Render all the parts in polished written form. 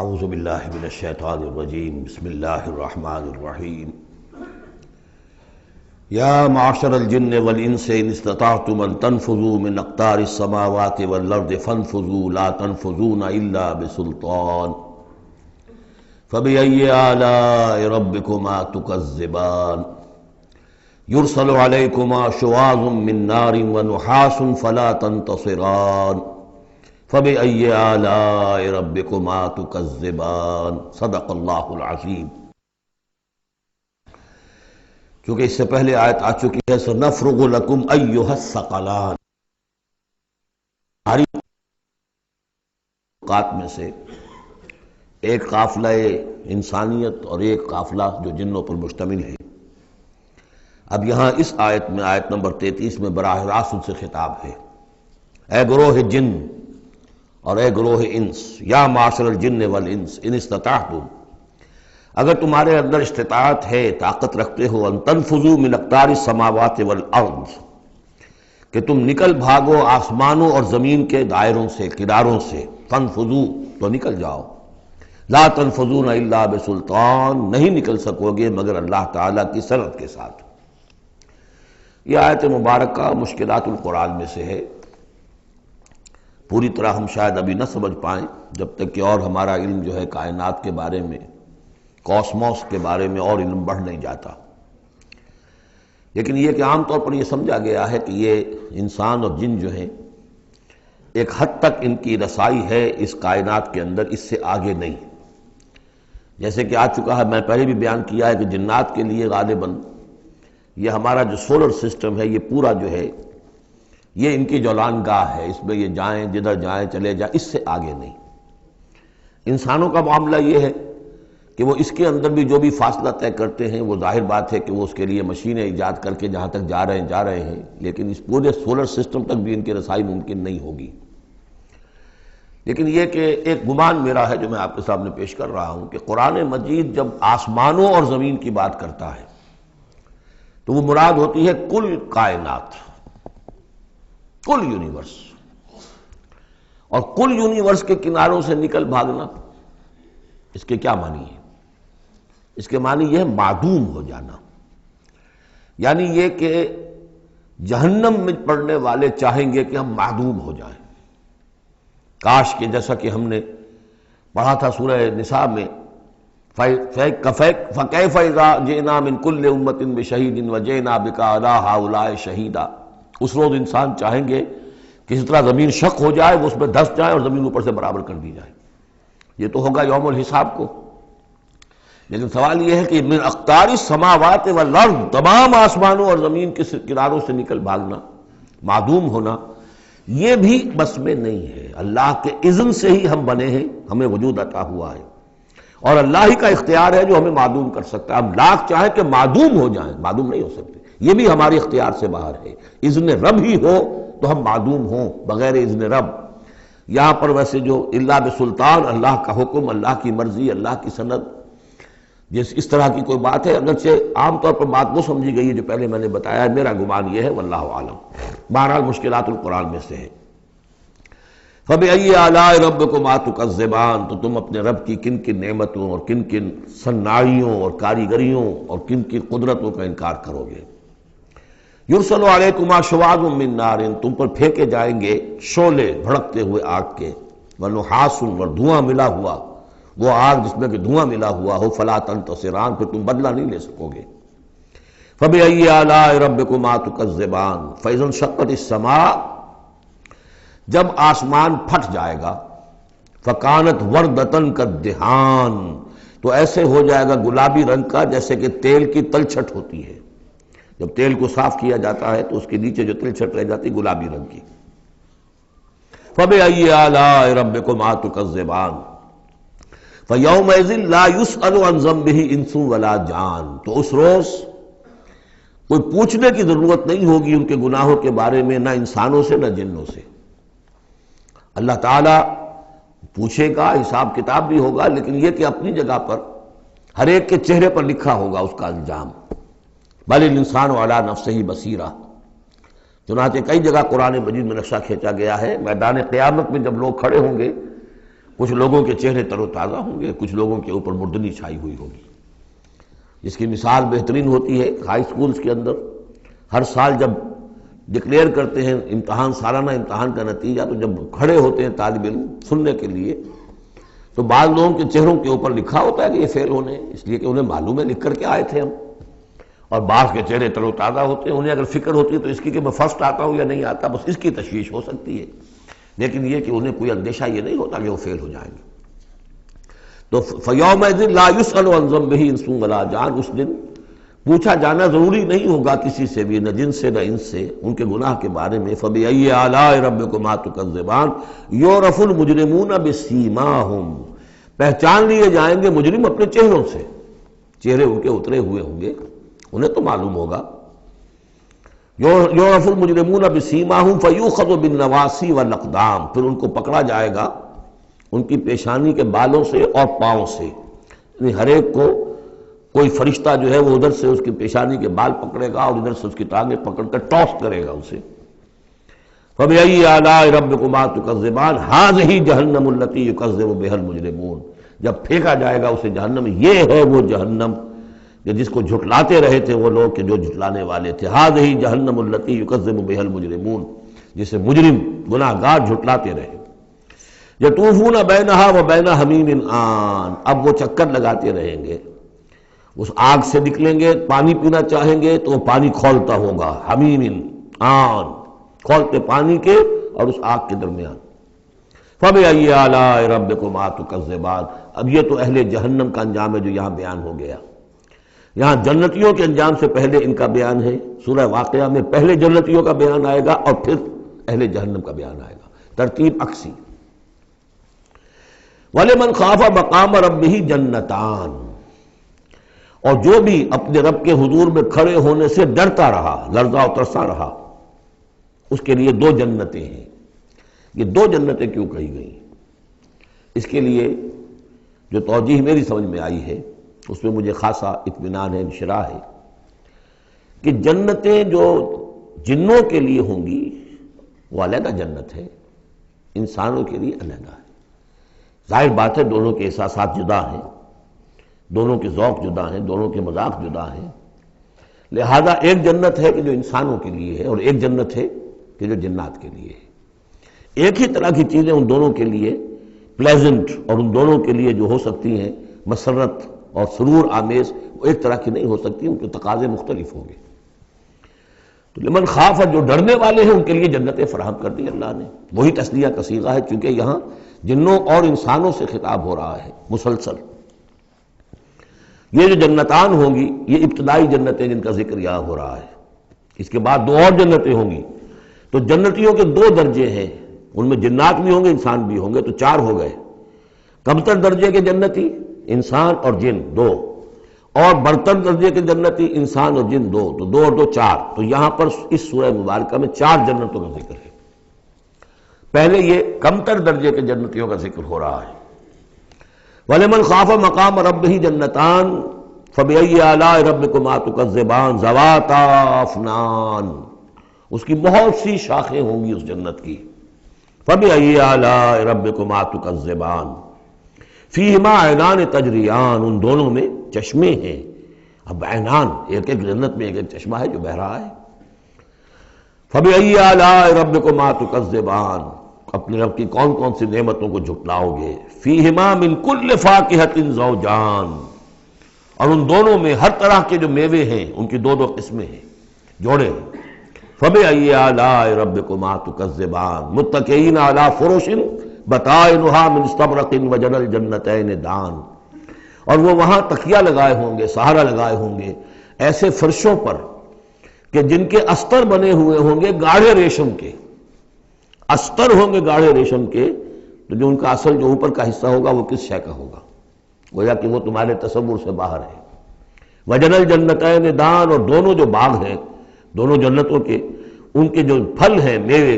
اعوذ باللہ من الشیطان الرجیم بسم اللہ الرحمن الرحیم یا معشر الجن والانس ان استطعتم ان تنفذوا من اقطار السماوات والارض فانفذوا لا تنفذون الا بسلطان فبأي آلاء ربكما تكذبان يرسل عليكما شواظ من نار ونحاس فلا تنتصران فبأي آلاء ربكما تكذبان صدق اللہ العظیم۔ چونکہ اس سے پہلے آیت آ چکی ہے سنفرغ لکم ایھا الثقلان، ہماری اوقات میں سے ایک قافلہ انسانیت اور ایک قافلہ جو جنوں پر مشتمل ہے۔ اب یہاں اس آیت میں آیت نمبر 33 میں براہ راست ان سے خطاب ہے، اے گروہ جن اور اے گروہ انس، یا معاشر الجن والانس ان استطعتم، اگر تمہارے اندر استطاعت ہے، طاقت رکھتے ہو، ان تنفذوا من اقطار السماوات والارض، کہ تم نکل بھاگو آسمانوں اور زمین کے دائروں سے، کناروں سے، فانفذوا تو نکل جاؤ، لا تنفذون الا بسلطان، نہیں نکل سکو گے مگر اللہ تعالیٰ کی سند کے ساتھ۔ یہ آیت مبارکہ مشکلات القرآن میں سے ہے، پوری طرح ہم شاید ابھی نہ سمجھ پائیں جب تک کہ اور ہمارا علم جو ہے کائنات کے بارے میں، کاسموس کے بارے میں اور علم بڑھ نہیں جاتا۔ لیکن یہ کہ عام طور پر یہ سمجھا گیا ہے کہ یہ انسان اور جن جو ہیں ایک حد تک ان کی رسائی ہے اس کائنات کے اندر، اس سے آگے نہیں۔ جیسے کہ آ چکا ہے، میں پہلے بھی بیان کیا ہے کہ جنات کے لیے غالباً یہ ہمارا جو سولر سسٹم ہے، یہ پورا جو ہے یہ ان کی جولان گاہ ہے، اس میں یہ جائیں جدھر جائیں چلے جائیں، اس سے آگے نہیں۔ انسانوں کا معاملہ یہ ہے کہ وہ اس کے اندر بھی جو بھی فاصلہ طے کرتے ہیں، وہ ظاہر بات ہے کہ وہ اس کے لیے مشینیں ایجاد کر کے جہاں تک جا رہے ہیں، لیکن اس پورے سولر سسٹم تک بھی ان کی رسائی ممکن نہیں ہوگی۔ لیکن یہ کہ ایک گمان میرا ہے جو میں آپ کے سامنے پیش کر رہا ہوں کہ قرآن مجید جب آسمانوں اور زمین کی بات کرتا ہے تو وہ مراد ہوتی ہے کل کائنات، کل یونیورس، اور کل یونیورس کے کناروں سے نکل بھاگنا، اس کے کیا معنی ہے؟ اس کے معنی یہ ہے معدوم ہو جانا، یعنی یہ کہ جہنم میں پڑنے والے چاہیں گے کہ ہم معدوم ہو جائیں۔ کاش کہ جیسا کہ ہم نے پڑھا تھا سورہ نساء میں، فَكَيْفَ إِذَا جِئْنَا مِن كُلِّ أُمَّةٍ بِشَهِيدٍ وَجِئْنَا بِكَ عَلَىٰ هَٰؤُلَاءِ شَهِيدًا۔ اس روز انسان چاہیں گے کہ اس طرح زمین شق ہو جائے، وہ اس میں دھس جائے اور زمین اوپر سے برابر کر دی جائے۔ یہ تو ہوگا یوم الحساب کو۔ لیکن سوال یہ ہے کہ من اقطار السماوات والارض، تمام آسمانوں اور زمین کے کناروں سے نکل بھاگنا، معدوم ہونا، یہ بھی بس میں نہیں ہے۔ اللہ کے اذن سے ہی ہم بنے ہیں، ہمیں وجود عطا ہوا ہے، اور اللہ ہی کا اختیار ہے جو ہمیں معدوم کر سکتا ہے۔ ہم لاکھ چاہیں کہ معدوم ہو جائیں، معدوم نہیں ہو سکتے، یہ بھی ہمارے اختیار سے باہر ہے۔ اذن رب ہی ہو تو ہم معدوم ہوں، بغیر اذن رب۔ یہاں پر ویسے جو اللہ بسلطان، اللہ کا حکم، اللہ کی مرضی، اللہ کی سند، اس طرح کی کوئی بات ہے، اگرچہ عام طور پر بات وہ سمجھی گئی ہے جو پہلے میں نے بتایا ہے، میرا گمان یہ ہے واللہ عالم۔ بہرحال مشکلات القرآن میں سے ہے۔ فَبِأَيِّ آلَاءِ رَبِّكُمَا تُكَذِّبَانِ، تو تم اپنے رب کی کن کن نعمتوں اور کن کن صناعیوں اور کاریگریوں اور کن کن قدرتوں کا انکار کرو گے۔ یرسل علیکما شواظ من نار، تم پر پھینکے جائیں گے شعلے بھڑکتے ہوئے آگ کے، ونحاس، اور دھواں ملا ہوا، وہ آگ جس میں کہ دھواں ملا ہوا ہو، فلا تنتصران، پھر تم بدلہ نہیں لے سکو گے۔ فبأي آلاء ربكما تكذبان، فإذا انشقت السماء، جب آسمان پھٹ جائے گا، فکانت وردۃ کالدہان، تو ایسے ہو جائے گا گلابی رنگ کا جیسے کہ تیل کی تلچھٹ ہوتی ہے۔ جب تیل کو صاف کیا جاتا ہے تو اس کے نیچے جو تلچھٹ رہ جاتی گلابی رنگ کی۔ فبأي آلاء ربكما تكذبان فيومئذ لا يسأل عن ذنبه انس ولا جان، تو اس روز کوئی پوچھنے کی ضرورت نہیں ہوگی ان کے گناہوں کے بارے میں، نہ انسانوں سے نہ جنوں سے۔ اللہ تعالیٰ پوچھے گا، حساب کتاب بھی ہوگا، لیکن یہ کہ اپنی جگہ پر ہر ایک کے چہرے پر لکھا ہوگا اس کا انجام۔ بل الانسان علی نفسہ بصیرہ، چنانچہ کئی جگہ قرآن مجید میں نقشہ کھینچا گیا ہے، میدان قیامت میں جب لوگ کھڑے ہوں گے، کچھ لوگوں کے چہرے تر و تازہ ہوں گے، کچھ لوگوں کے اوپر مردنی چھائی ہوئی ہوگی۔ جس کی مثال بہترین ہوتی ہے ہائی سکولز کے اندر، ہر سال جب ڈکلیئر کرتے ہیں امتحان، سالانہ امتحان کا نتیجہ، تو جب کھڑے ہوتے ہیں طالب علم سننے کے لیے، تو بعض لوگوں کے چہروں کے اوپر لکھا ہوتا ہے کہ یہ فیل ہونے ہیں، اس لیے کہ انہیں معلوم ہے لکھ کر کے آئے تھے ہم، اور بعض کے چہرے تر و تازہ ہوتے ہیں، انہیں اگر فکر ہوتی ہے تو اس کی کہ میں فرسٹ آتا ہوں یا نہیں آتا، بس اس کی تشویش ہو سکتی ہے، لیکن یہ کہ انہیں کوئی اندیشہ یہ نہیں ہوتا کہ وہ فیل ہو جائیں گے۔ تو فَيَوْمَئِذٍ لَا يُسْأَلُ عَنْ ذَنبِهِ انس ولا جان، اس دن پوچھا جانا ضروری نہیں ہوگا کسی سے بھی، نہ جن سے نہ ان سے، ان کے گناہ کے بارے میں۔ فَبِأَيِّ آلَاءِ رَبِّكُمَا تُكَذِّبَانِ يُعْرَفُ الْمُجْرِمُونَ بِسِیمَاهُمْ، پہچان لیے جائیں گے مجرم اپنے چہروں سے، چہرے ان کے اترے ہوئے ہوں گے، انہیں تو معلوم ہوگا۔ یعرف المجرمون بسیماہم فیؤخذ بالنواصی والاقدام، پھر ان کو پکڑا جائے گا ان کی پیشانی کے بالوں سے اور پاؤں سے، یعنی ہر ایک کو کوئی فرشتہ جو ہے وہ ادھر سے اس کی پیشانی کے بال پکڑے گا اور ادھر سے اس کی ٹانگیں پکڑ کر ٹاس کرے گا اسے۔ فَبِأَيِّ آلَاءِ رَبِّكُمَا تُكَذِّبَانِ هَٰذِهِ جَهَنَّمُ الَّتِي يُكَذِّبُ بِهَا الْمُجْرِمُونَ، جب پھینکا جائے گا اسے جہنم، یہ ہے وہ جہنم کہ جس کو جھٹلاتے رہے تھے وہ لوگ کہ جو جھٹلانے والے تھے۔ هَٰذِهِ جَهَنَّمُ الَّتِي يُكَذِّبُ بِهَا الْمُجْرِمُونَ، جسے مجرم گناہگار جھٹلاتے رہے۔ يَطُوفُونَ بَيْنَهَا وَبَيْنَ حَمِيمٍ آن، اب وہ چکر لگاتے رہیں گے، اس آگ سے نکلیں گے، پانی پینا چاہیں گے تو وہ پانی کھولتا ہوگا، حمیم آن، کھولتے پانی کے اور اس آگ کے درمیان۔ فَبِأَيِّ آلَاءِ رَبِّكُمَا تُكَذِّبَانِ، اب یہ تو اہل جہنم کا انجام ہے جو یہاں بیان ہو گیا۔ یہاں جنتیوں کے انجام سے پہلے ان کا بیان ہے، سورہ واقعہ میں پہلے جنتیوں کا بیان آئے گا اور پھر اہل جہنم کا بیان آئے گا، ترتیب عکسی۔ وَلِمَنْ خَافَ مَقَامَ رَبِّهِ جَنَّتَانِ، اور جو بھی اپنے رب کے حضور میں کھڑے ہونے سے ڈرتا رہا، لرزا و ترسا رہا، اس کے لیے دو جنتیں ہیں۔ یہ دو جنتیں کیوں کہی گئی؟ اس کے لیے جو توجیہ میری سمجھ میں آئی ہے اس میں مجھے خاصا اطمینان ہے، انشراح ہے کہ جنتیں جو جنوں کے لیے ہوں گی وہ علیحدہ جنت ہے، انسانوں کے لیے علیحدہ ہے۔ ظاہر بات ہے دونوں کے احساسات جدا ہیں، دونوں کے ذوق جدا ہیں، دونوں کے مذاق جدا ہیں، لہذا ایک جنت ہے کہ جو انسانوں کے لیے ہے اور ایک جنت ہے کہ جو جنات کے لیے ہے۔ ایک ہی طرح کی چیزیں ان دونوں کے لیے پلیزنٹ اور ان دونوں کے لیے جو ہو سکتی ہیں مسرت اور سرور آمیز، وہ ایک طرح کی نہیں ہو سکتی، ان کے تقاضے مختلف ہوں گے۔ تو لمن خاف، جو ڈرنے والے ہیں ان کے لیے جنتیں فراہم کر دی اللہ نے، وہی تسلیہ کا صیغہ ہے چونکہ یہاں جنوں اور انسانوں سے خطاب ہو رہا ہے مسلسل۔ یہ جو جنتان ہوں گی یہ ابتدائی جنتیں جن کا ذکر یہاں ہو رہا ہے، اس کے بعد دو اور جنتیں ہوں گی، تو جنتیوں کے دو درجے ہیں، ان میں جنات بھی ہوں گے انسان بھی ہوں گے، تو چار ہو گئے۔ کمتر درجے کے جنتی انسان اور جن دو، اور برتر درجے کے جنتی انسان اور جن دو، تو دو اور دو چار۔ تو یہاں پر اس سورہ مبارکہ میں چار جنتوں کا ذکر ہے۔ پہلے یہ کمتر درجے کے جنتیوں کا ذکر ہو رہا ہے۔ وَلِمَنْ خَافَ مَقَامَ رَبِّهِ جَنَّتَانِ فَبِأَيِّ آلَاءِ رَبِّكُمَا تُكَذِّبَانِ ذَوَاتَا أَفْنَانٍ، اس کی بہت سی شاخیں ہوں گی اس جنت کی۔ فَبِأَيِّ آلَاءِ رَبِّكُمَا تُكَذِّبَانِ فِيهِمَا عَيْنَانِ تَجْرِيَانِ، ان دونوں میں چشمے ہیں۔ اب عینان، ایک ایک جنت میں ایک ایک چشمہ ہے جو بہہ رہا ہے۔ فَبِأَيِّ آلَاءِ رَبِّكُمَا تُكَذِّبَانِ، اپنے رب کی کون کون سی نعمتوں کو جھٹلاؤ گے۔ فِيهِمَا مِن كُلِّ فَاكِهَةٍ زَوْجَانِ، اور ان دونوں میں ہر طرح کے جو میوے ہیں ان کی دو دو قسمیں ہیں، جوڑے ہیں۔ فَبِأَيِّ آلَاءِ رَبِّكُمَا تُكَذِّبَانِ مُتَّكِئِينَ عَلَىٰ فُرُشٍ بَطَائِنُهَا مِنْ اسْتَبْرَقٍ وَجَنَى الْجَنَّتَيْنِ دَانٍ، اور وہ وہاں تکیہ لگائے ہوں گے، سہارا لگائے ہوں گے ایسے فرشوں پر کہ جن کے استر بنے ہوئے ہوں گے گاڑھے ریشم کے، استر ہوں گے گاڑھے ریشم کے، تو جو ان کا اصل جو اوپر کا حصہ ہوگا وہ کس شے کا ہوگا، گویا کہ وہ تمہارے تصور سے باہر ہے۔ وَجَنَى الْجَنَّتَيْنِ دَانٍ، اور دونوں جو باغ ہیں دونوں جنتوں کے، ان کے جو پھل ہیں میوے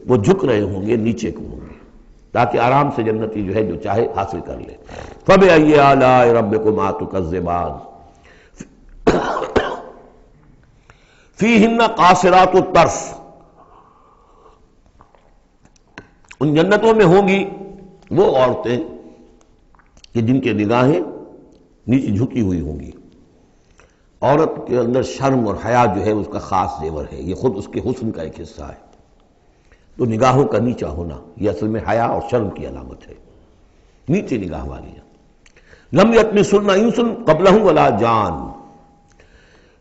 وہ جھک رہے ہوں گے، نیچے کو ہوں گے، تاکہ آرام سے جنتی جو ہے جو چاہے حاصل کر لے۔ فَبِأَيِّ آلَاءِ رَبِّكُمَا تُكَذِّبَانِ فِيهِنَّ قَاصِرَاتُ الطَّرْفِ، ان جنتوں میں ہوں گی وہ عورتیں کہ جن کے نگاہیں نیچے جھکی ہوئی ہوں گی. عورت کے اندر شرم اور حیا جو ہے اس کا خاص زیور ہے، یہ خود اس کے حسن کا ایک حصہ ہے. تو نگاہوں کا نیچا ہونا یہ اصل میں حیا اور شرم کی علامت ہے، نیچے نگاہ والی ہے. لم یطمثن انس قبلہم ولا جان،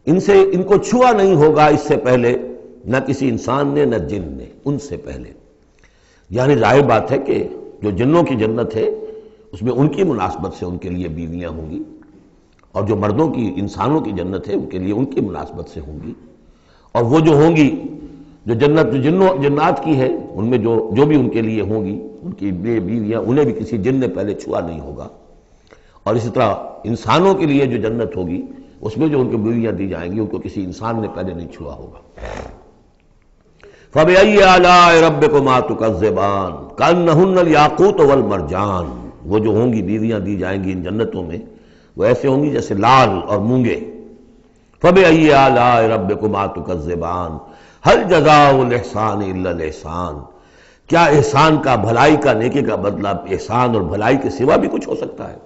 ان کو چھوا نہیں ہوگا اس سے پہلے نہ کسی انسان نے نہ جن نے، ان سے پہلے. یعنی ظاہر بات ہے کہ جو جنوں کی جنت ہے اس میں ان کی مناسبت سے ان کے لیے بیویاں ہوں گی، اور جو مردوں کی انسانوں کی جنت ہے ان کے لیے ان کی مناسبت سے ہوں گی. اور وہ جو ہوں گی جو جنت جو جنات کی ہے ان میں جو بھی ان کے لیے ہوں گی ان کی بیویاں انہیں بھی کسی جن نے پہلے چھوا نہیں ہوگا. اور اسی طرح انسانوں کے لیے جو جنت ہوگی اس میں جو ان کو بیویاں دی جائیں گی ان کو کسی انسان نے پہلے نہیں چھوا ہوگا. فَبِأَيِّ آلَاءِ رَبِّكُمَا تُكَذِّبَانِ كَأَنَّهُنَّ الْيَاقُوتُ وَالْمَرْجَانُ. وہ جو ہوں گی بیویاں دی جائیں گی ان جنتوں میں وہ ایسے ہوں گی جیسے لال اور مونگے. فَبِأَيِّ آلَاءِ رَبِّكُمَا تُكَذِّبَانِ هَلْ جَزَاءُ الْإِحْسَانِ إِلَّا الْإِحْسَانُ. کیا احسان کا، بھلائی کا، نیکی کا بدلہ احسان اور بھلائی کے سوا بھی کچھ ہو سکتا ہے؟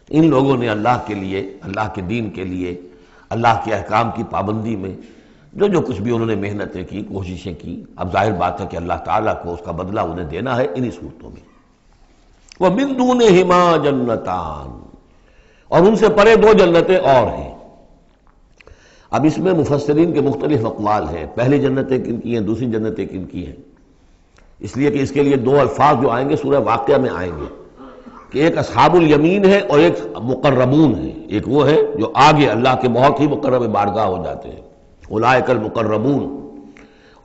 ان لوگوں نے اللہ کے لیے، اللہ کے دین کے لیے، اللہ کے احکام کی پابندی میں جو کچھ بھی انہوں نے محنتیں کی، کوششیں کی، اب ظاہر بات ہے کہ اللہ تعالیٰ کو اس کا بدلہ انہیں دینا ہے انہی صورتوں میں. وَمِن دُونِهِمَا جَنَّتَانِ، اور ان سے پرے دو جنتیں اور ہیں. اب اس میں مفسرین کے مختلف اقوال ہیں، پہلی جنتیں کن کی ہیں، دوسری جنتیں کن کی ہیں. اس لیے کہ اس کے لیے دو الفاظ جو آئیں گے سورہ واقعہ میں آئیں گے کہ ایک اصحاب الیمین ہے اور ایک مقربون ہے. ایک وہ ہے جو آگے اللہ کے بہت ہی مقرب بارگاہ ہو جاتے ہیں، اولئک المقربون،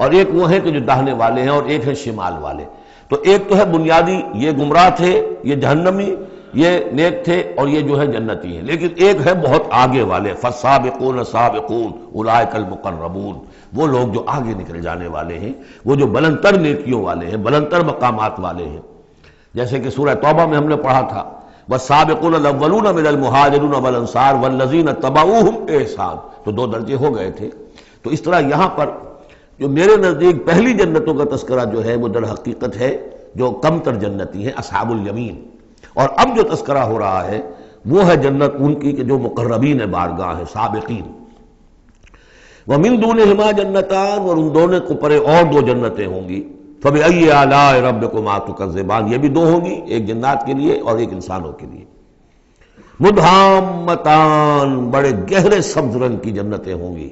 اور ایک وہ ہے کہ جو داہنے والے ہیں اور ایک ہے شمال والے. تو ایک تو ہے بنیادی، یہ گمراہ تھے، یہ جہنمی، یہ نیک تھے، اور یہ جو ہے جنتی ہیں. لیکن ایک ہے بہت آگے والے، فالسابقون سابقون اولئک المقربون، وہ لوگ جو آگے نکل جانے والے ہیں، وہ جو بلند تر نیکیوں والے ہیں، بلند تر مقامات والے ہیں. جیسے کہ سورہ توبہ میں ہم نے پڑھا تھا والسابقون الاولون من المہاجرین والانصار والذین اتبعوہم بإحسان، تو دو درجے ہو گئے تھے. تو اس طرح یہاں پر جو میرے نزدیک پہلی جنتوں کا تذکرہ جو ہے وہ در حقیقت ہے جو کم تر جنتی ہیں، اصحاب الیمین. اور اب جو تذکرہ ہو رہا ہے وہ ہے جنت ان کی کہ جو مقربین بارگاہ ہیں، سابقین. وَمِن دُونِهِمَا جَنَّتَانِ، اور ان دونوں کو پرے اور دو جنتیں ہوں گی. فَبِأَيِّ آلَاءِ رَبِّكُمَا تُكَذِّبَانِ، یہ بھی دو ہوں گی، ایک جنات کے لیے اور ایک انسانوں کے لیے. مُدْحَامَّتَانِ، بڑے گہرے سبز رنگ کی جنتیں ہوں گی.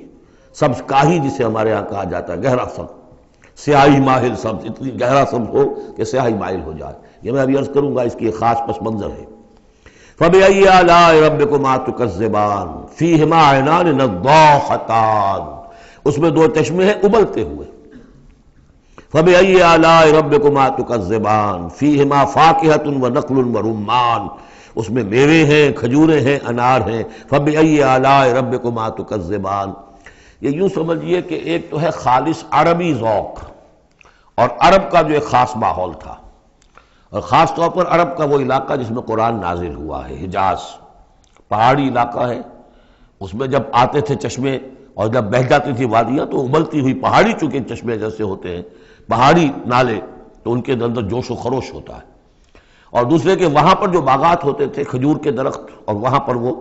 سبز کاہی جسے ہمارے ہاں کہا جاتا ہے، گہرا سبز، سیاہی مائل سبز، اتنی گہرا سبز ہو کہ سیاہی مائل ہو جائے. یہ میں ابھی عرض کروں گا، اس کی ایک خاص پس منظر ہے. فَبِأَيِّ آلَاءِ رَبِّكُمَا تُكَذِّبَانِ فِيهِمَا عَيْنَانِ نَضَّاخَتَانِ، اس میں دو چشمے ہیں ابلتے ہوئے. فَبِأَيِّ آلَاءِ رَبِّكُمَا تُكَذِّبَانِ فِيهِمَا فَاكِهَةٌ وَنَخْلٌ وَرُمَّانٌ، اس میں میوے ہیں، کھجوریں ہیں، انار ہیں. فَبِأَيِّ آلَاءِ رَبِّكُمَا تُكَذِّبَانِ، یہ یوں سمجھیے کہ ایک تو ہے خالص عربی ذوق اور عرب کا جو ایک خاص ماحول تھا، اور خاص طور پر عرب کا وہ علاقہ جس میں قرآن نازل ہوا ہے، حجاز پہاڑی علاقہ ہے. اس میں جب آتے تھے چشمے اور جب بہہ جاتی تھی وادیاں تو ابلتی ہوئی پہاڑی، چونکہ چشمے جیسے ہوتے ہیں پہاڑی نالے، تو ان کے اندر جوش و خروش ہوتا ہے. اور دوسرے کہ وہاں پر جو باغات ہوتے تھے کھجور کے درخت، اور وہاں پر وہ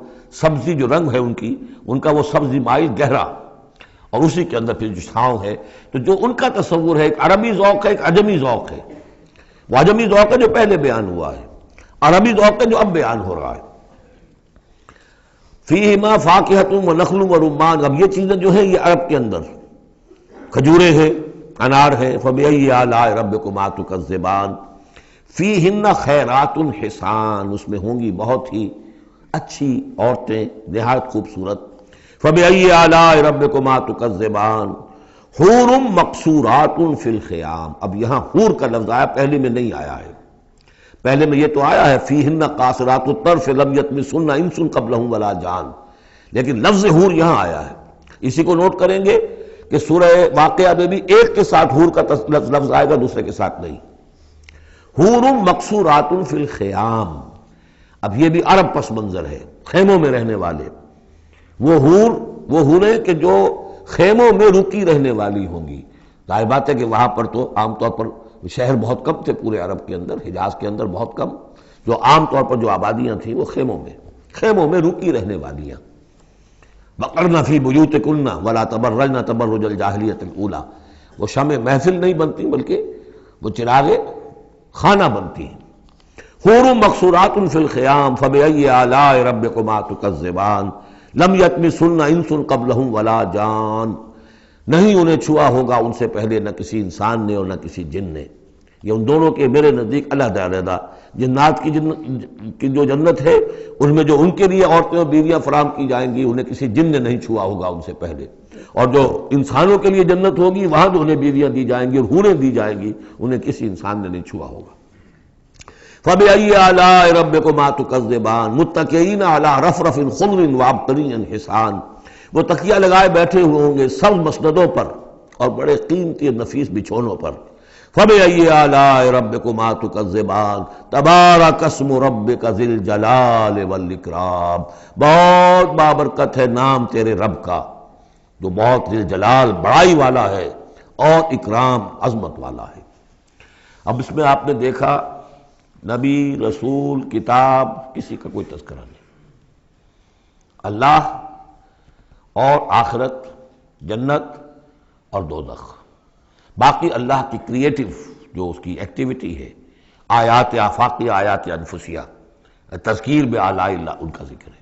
سبزی جو رنگ ہے ان کا وہ سبزی مائل گہرا، اور اسی کے اندر پھر جو چھاؤں ہے. تو جو ان کا تصور ہے ایک عربی ذوق ہے، ایک عجمی ذوق ہے. وہ عجمی ذوق ہے جو پہلے بیان ہوا ہے، عربی ذوق ہے جو اب بیان ہو رہا ہے. فیہما فاکہۃ ونخل ورمان، اب یہ چیزیں جو ہیں یہ عرب کے اندر کھجوریں ہیں، انار ہیں. فبأی آلاء ربکما تکذبان فیہن خیرات حسان، اس میں ہوں گی بہت ہی اچھی عورتیں نہایت خوبصورت. فبأی آلاء ربکما تکذبان حور مقصورات فی الخیام. اب یہاں حور کا لفظ آیا، پہلے میں نہیں آیا ہے. پہلے میں یہ تو آیا ہے فیہن قاصرات الطرف لم یطمثن انس قبلہم ولا جان، لیکن لفظ حور یہاں آیا ہے. اسی کو نوٹ کریں گے کہ سورہ واقعہ میں بھی ایک کے ساتھ حور کا لفظ آئے گا، دوسرے کے ساتھ نہیں. حور مقصورات فی الخیام، اب یہ بھی عرب پس منظر ہے، خیموں میں رہنے والے. وہ حوریں کہ جو خیموں میں رکی رہنے والی ہوں گی. ظاہر بات ہے کہ وہاں پر تو عام طور پر شہر بہت کم تھے پورے عرب کے اندر، حجاز کے اندر بہت کم، جو عام طور پر جو آبادیاں تھیں وہ خیموں میں رکی رہنے والیاں. وقرن فی بیوتکن ولا تبرجن تبرج الجاہلیۃ الاولی، وہ شمع محفل نہیں بنتی بلکہ وہ چراغ خانہ بنتی ہیں. حور مقصورات فی الخیام فبأی آلاء ربکما تکذبان لم یطمثن انس قبلہم ولا جان، نہیں انہیں چھوا ہوگا ان سے پہلے نہ کسی انسان نے اور نہ کسی جن نے. یہ ان دونوں کے میرے نزدیک علیحدہ علیحدہ، جنات کی جو جنت ہے ان میں جو ان کے لیے عورتیں اور بیویاں فراہم کی جائیں گی انہیں کسی جن نے نہیں چھوا ہوگا ان سے پہلے، اور جو انسانوں کے لیے جنت ہوگی وہاں جو انہیں بیویاں دی جائیں گی اور حوریں دی جائیں گی انہیں کسی انسان نے نہیں چھوا ہوگا. فَبِأَيِّ آلَاءِ رَبِّكُمَا تُكَذِّبَانِ مُتَّكِئِينَ عَلَىٰ رَفْرَفٍ خُضْرٍ وَعَبْقَرِيٍّ حِسَانٍ، وہ تکیہ لگائے بیٹھے ہوئے ہوں گے سبز مسندوں پر اور بڑے قیمتی نفیس بچھونوں پر. فَبِأَيِّ آلَاءِ رَبِّكُمَا تُكَذِّبَانِ تَبَارَكَ اسْمُ رَبِّكَ ذِي الْجَلَالِ وَالْإِكْرَامِ، بہت بابرکت ہے نام تیرے رب کا جو بہت ذی الجلال بڑائی والا ہے اور اکرام عظمت والا ہے. اب اس میں آپ نے دیکھا نبی، رسول، کتاب، کسی کا کوئی تذکرہ نہیں. اللہ اور آخرت، جنت اور دوزخ، باقی اللہ کی کریٹو جو اس کی ایکٹیویٹی ہے، آیات آفاقیہ، آیات انفسیہ، تذکیر بآلاء اللہ، ان کا ذکر ہے.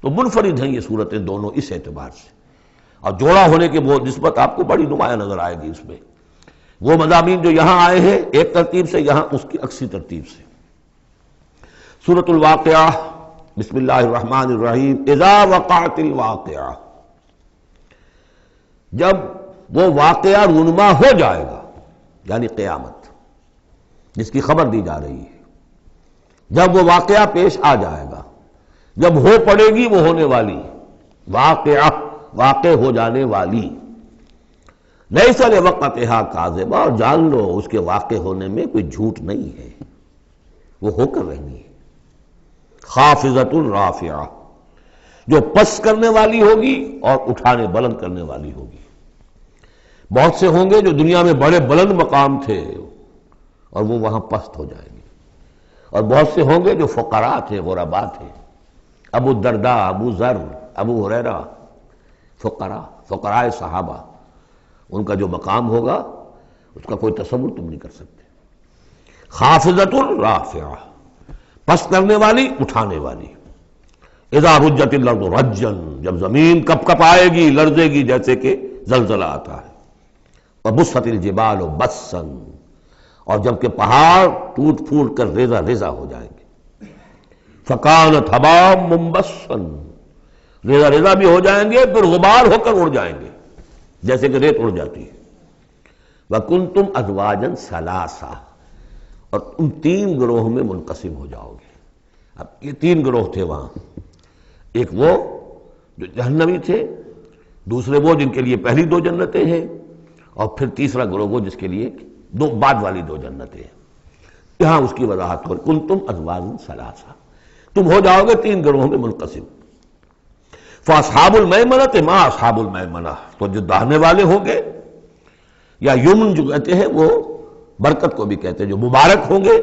تو منفرد ہیں یہ صورتیں دونوں اس اعتبار سے، اور جوڑا ہونے کے وہ نسبت آپ کو بڑی نمایاں نظر آئے گی اس میں. وہ مضامین جو یہاں آئے ہیں ایک ترتیب سے، یہاں اس کی عکسی ترتیب سے. سورۃ الواقعہ، بسم اللہ الرحمن الرحیم. اذا وقعت الواقعہ، جب وہ واقعہ رونما ہو جائے گا، یعنی قیامت جس کی خبر دی جا رہی ہے، جب وہ واقعہ پیش آ جائے گا، جب ہو پڑے گی وہ ہونے والی واقعہ، واقع ہو جانے والی. لیس لوقتھا کاذبہ، اور جان لو اس کے واقع ہونے میں کوئی جھوٹ نہیں ہے، وہ ہو کر رہنی ہے. خافضۃ رافعہ، جو پس کرنے والی ہوگی اور اٹھانے بلند کرنے والی ہوگی. بہت سے ہوں گے جو دنیا میں بڑے بلند مقام تھے اور وہ وہاں پست ہو جائیں گے، اور بہت سے ہوں گے جو فقراء تھے، غرباء تھے. ابو الدرداء، ابو ذر، ابو ہریرہ، فقراء صحابہ، ان کا جو مقام ہوگا اس کا کوئی تصور تم نہیں کر سکتے. خافضۃ رافعہ، پس کرنے والی، اٹھانے والی. اذا رجت الارض رجا، جب زمین کپ کپ آئے گی، لرزے گی جیسے کہ زلزلہ آتا ہے. وبست الجبال بسا، اور جب کہ پہاڑ ٹوٹ پھوٹ کر ریزہ ریزہ ہو جائیں گے. فکانت حباء منبثا، ریزہ ریزہ بھی ہو جائیں گے، پھر غبار ہو کر اڑ جائیں گے جیسے کہ ریت اڑ جاتی ہے. وَكُنْتُمْ أَزْوَاجًا ثَلَاثًا، اور تم تین گروہ میں منقسم ہو جاؤ گے. اب یہ تین گروہ تھے وہاں، ایک وہ جو جہنمی تھے، دوسرے وہ جن کے لیے پہلی دو جنتیں ہیں، اور پھر تیسرا گروہ وہ جس کے لیے دو بعد والی دو جنتیں ہیں. یہاں اس کی وضاحت ہو، کنتم ازواجا ثلاثا، تم ہو جاؤ گے تین گروہوں میں منقسم. فاصحاب المیمنۃ ما اصحاب المیمنہ، تو جو داہنے والے ہوں گے، یا یمن جو کہتے ہیں وہ برکت کو بھی کہتے ہیں، جو مبارک ہوں گے.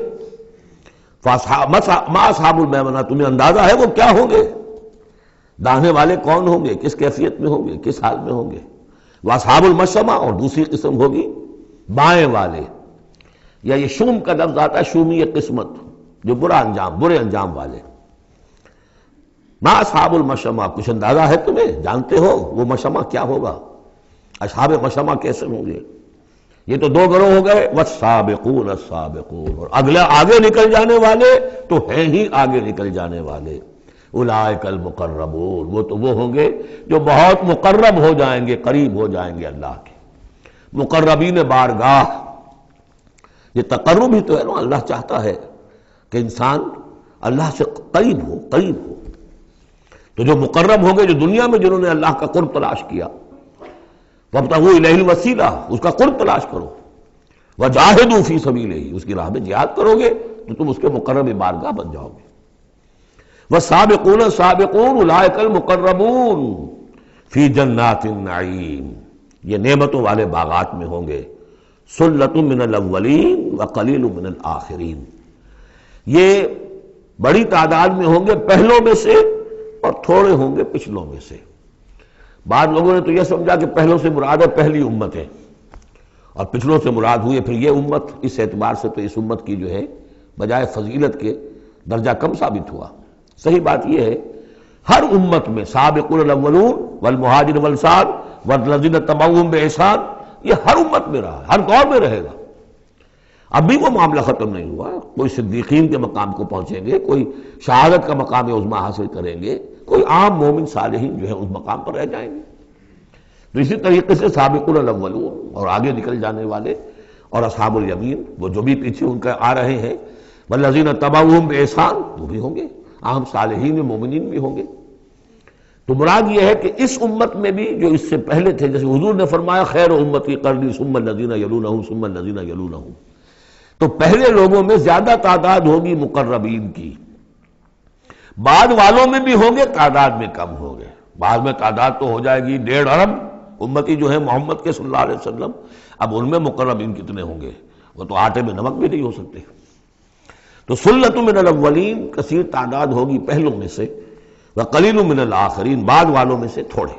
ما اصحاب المیمنہ، تمہیں اندازہ ہے وہ کیا ہوں گے؟ داہنے والے کون ہوں گے، کس کیفیت میں ہوں گے، کس حال میں ہوں گے. واصحاب المشأمہ، اور دوسری قسم ہوگی بائیں والے، یا یہ شوم کا لفظ آتا ہے، شومی قسمت، جو برے انجام والے. ما اصحاب المشأمہ، کچھ اندازہ ہے تمہیں، جانتے ہو وہ مشأمہ کیا ہوگا، اصحاب مشأمہ کیسے ہوں گے؟ یہ تو دو گروہ ہو گئے، والسابقون السابقون، اور اگلے آگے نکل جانے والے تو ہیں ہی آگے نکل جانے والے. اولئک المقربون، وہ تو وہ ہوں گے جو بہت مقرب ہو جائیں گے، قریب ہو جائیں گے اللہ کے. مقربین بارگاہ، یہ تقرب ہی تو ہے نا، اللہ چاہتا ہے کہ انسان اللہ سے قریب ہو. تو جو مقرب ہوں گے، جو دنیا میں جنہوں نے اللہ کا قرب تلاش کیا، وابتغوا الیہ الوسیلہ، اس کا قرب تلاش کرو. وجاہدوا فی سبیلہ، اس کی راہ میں جہاد کرو گے تو تم اس کے مقرب بارگاہ بن جاؤ گے. والسابقون السابقون اولئک المقربون فی جنات النعیم، یہ نعمتوں والے باغات میں ہوں گے سلۃ من الاولین وقلیل من الآخرین، یہ بڑی تعداد میں ہوں گے پہلوں میں سے اور تھوڑے ہوں گے پچھلوں میں سے۔ بعض لوگوں نے تو یہ سمجھا کہ پہلوں سے مراد ہے پہلی امت ہے اور پچھلوں سے مراد ہوئی پھر یہ امت، اس اعتبار سے تو اس امت کی جو ہے بجائے فضیلت کے درجہ کم ثابت ہوا۔ صحیح بات یہ ہے ہر امت میں سابقون الاولون والمہاجرون والانصار والذین اتبعوہم بإحسان، یہ ہر امت میں رہا، ہر دور میں رہے گا۔ ابھی وہ معاملہ ختم نہیں ہوا، کوئی صدیقین کے مقام کو پہنچیں گے، کوئی شہادت کا مقام عظمیٰ حاصل کریں گے، کوئی عام مومن صالحین جو ہے اس مقام پر رہ جائیں گے۔ تو اسی طریقے سے سابقون الاولون اور آگے نکل جانے والے اور اصحاب الیمین، وہ جو بھی پیچھے ان کا آ رہے ہیں، والذین اتبعوہم بإحسان، وہ بھی ہوں گے، عام صالحین مومنین بھی ہوں گے۔ تو مراد یہ ہے کہ اس امت میں بھی جو اس سے پہلے تھے، جیسے حضور نے فرمایا خیر امتی قرنی ثم الذین یلونہم ثم الذین یلونہم، تو پہلے لوگوں میں زیادہ تعداد ہوگی مقربین کی، بعد والوں میں بھی ہوں گے، تعداد میں کم ہوں گے۔ بعد میں تعداد تو ہو جائے گی 1.5 ارب امتی جو ہے محمد کے صلی اللہ علیہ وسلم، اب ان میں مقربین کتنے ہوں گے؟ وہ تو آٹے میں نمک بھی نہیں ہو سکتے۔ تو سلۃ من الاولین کثیر تعداد ہوگی پہلوں میں سے، وقلیل من الآخرین بعد والوں میں سے تھوڑے،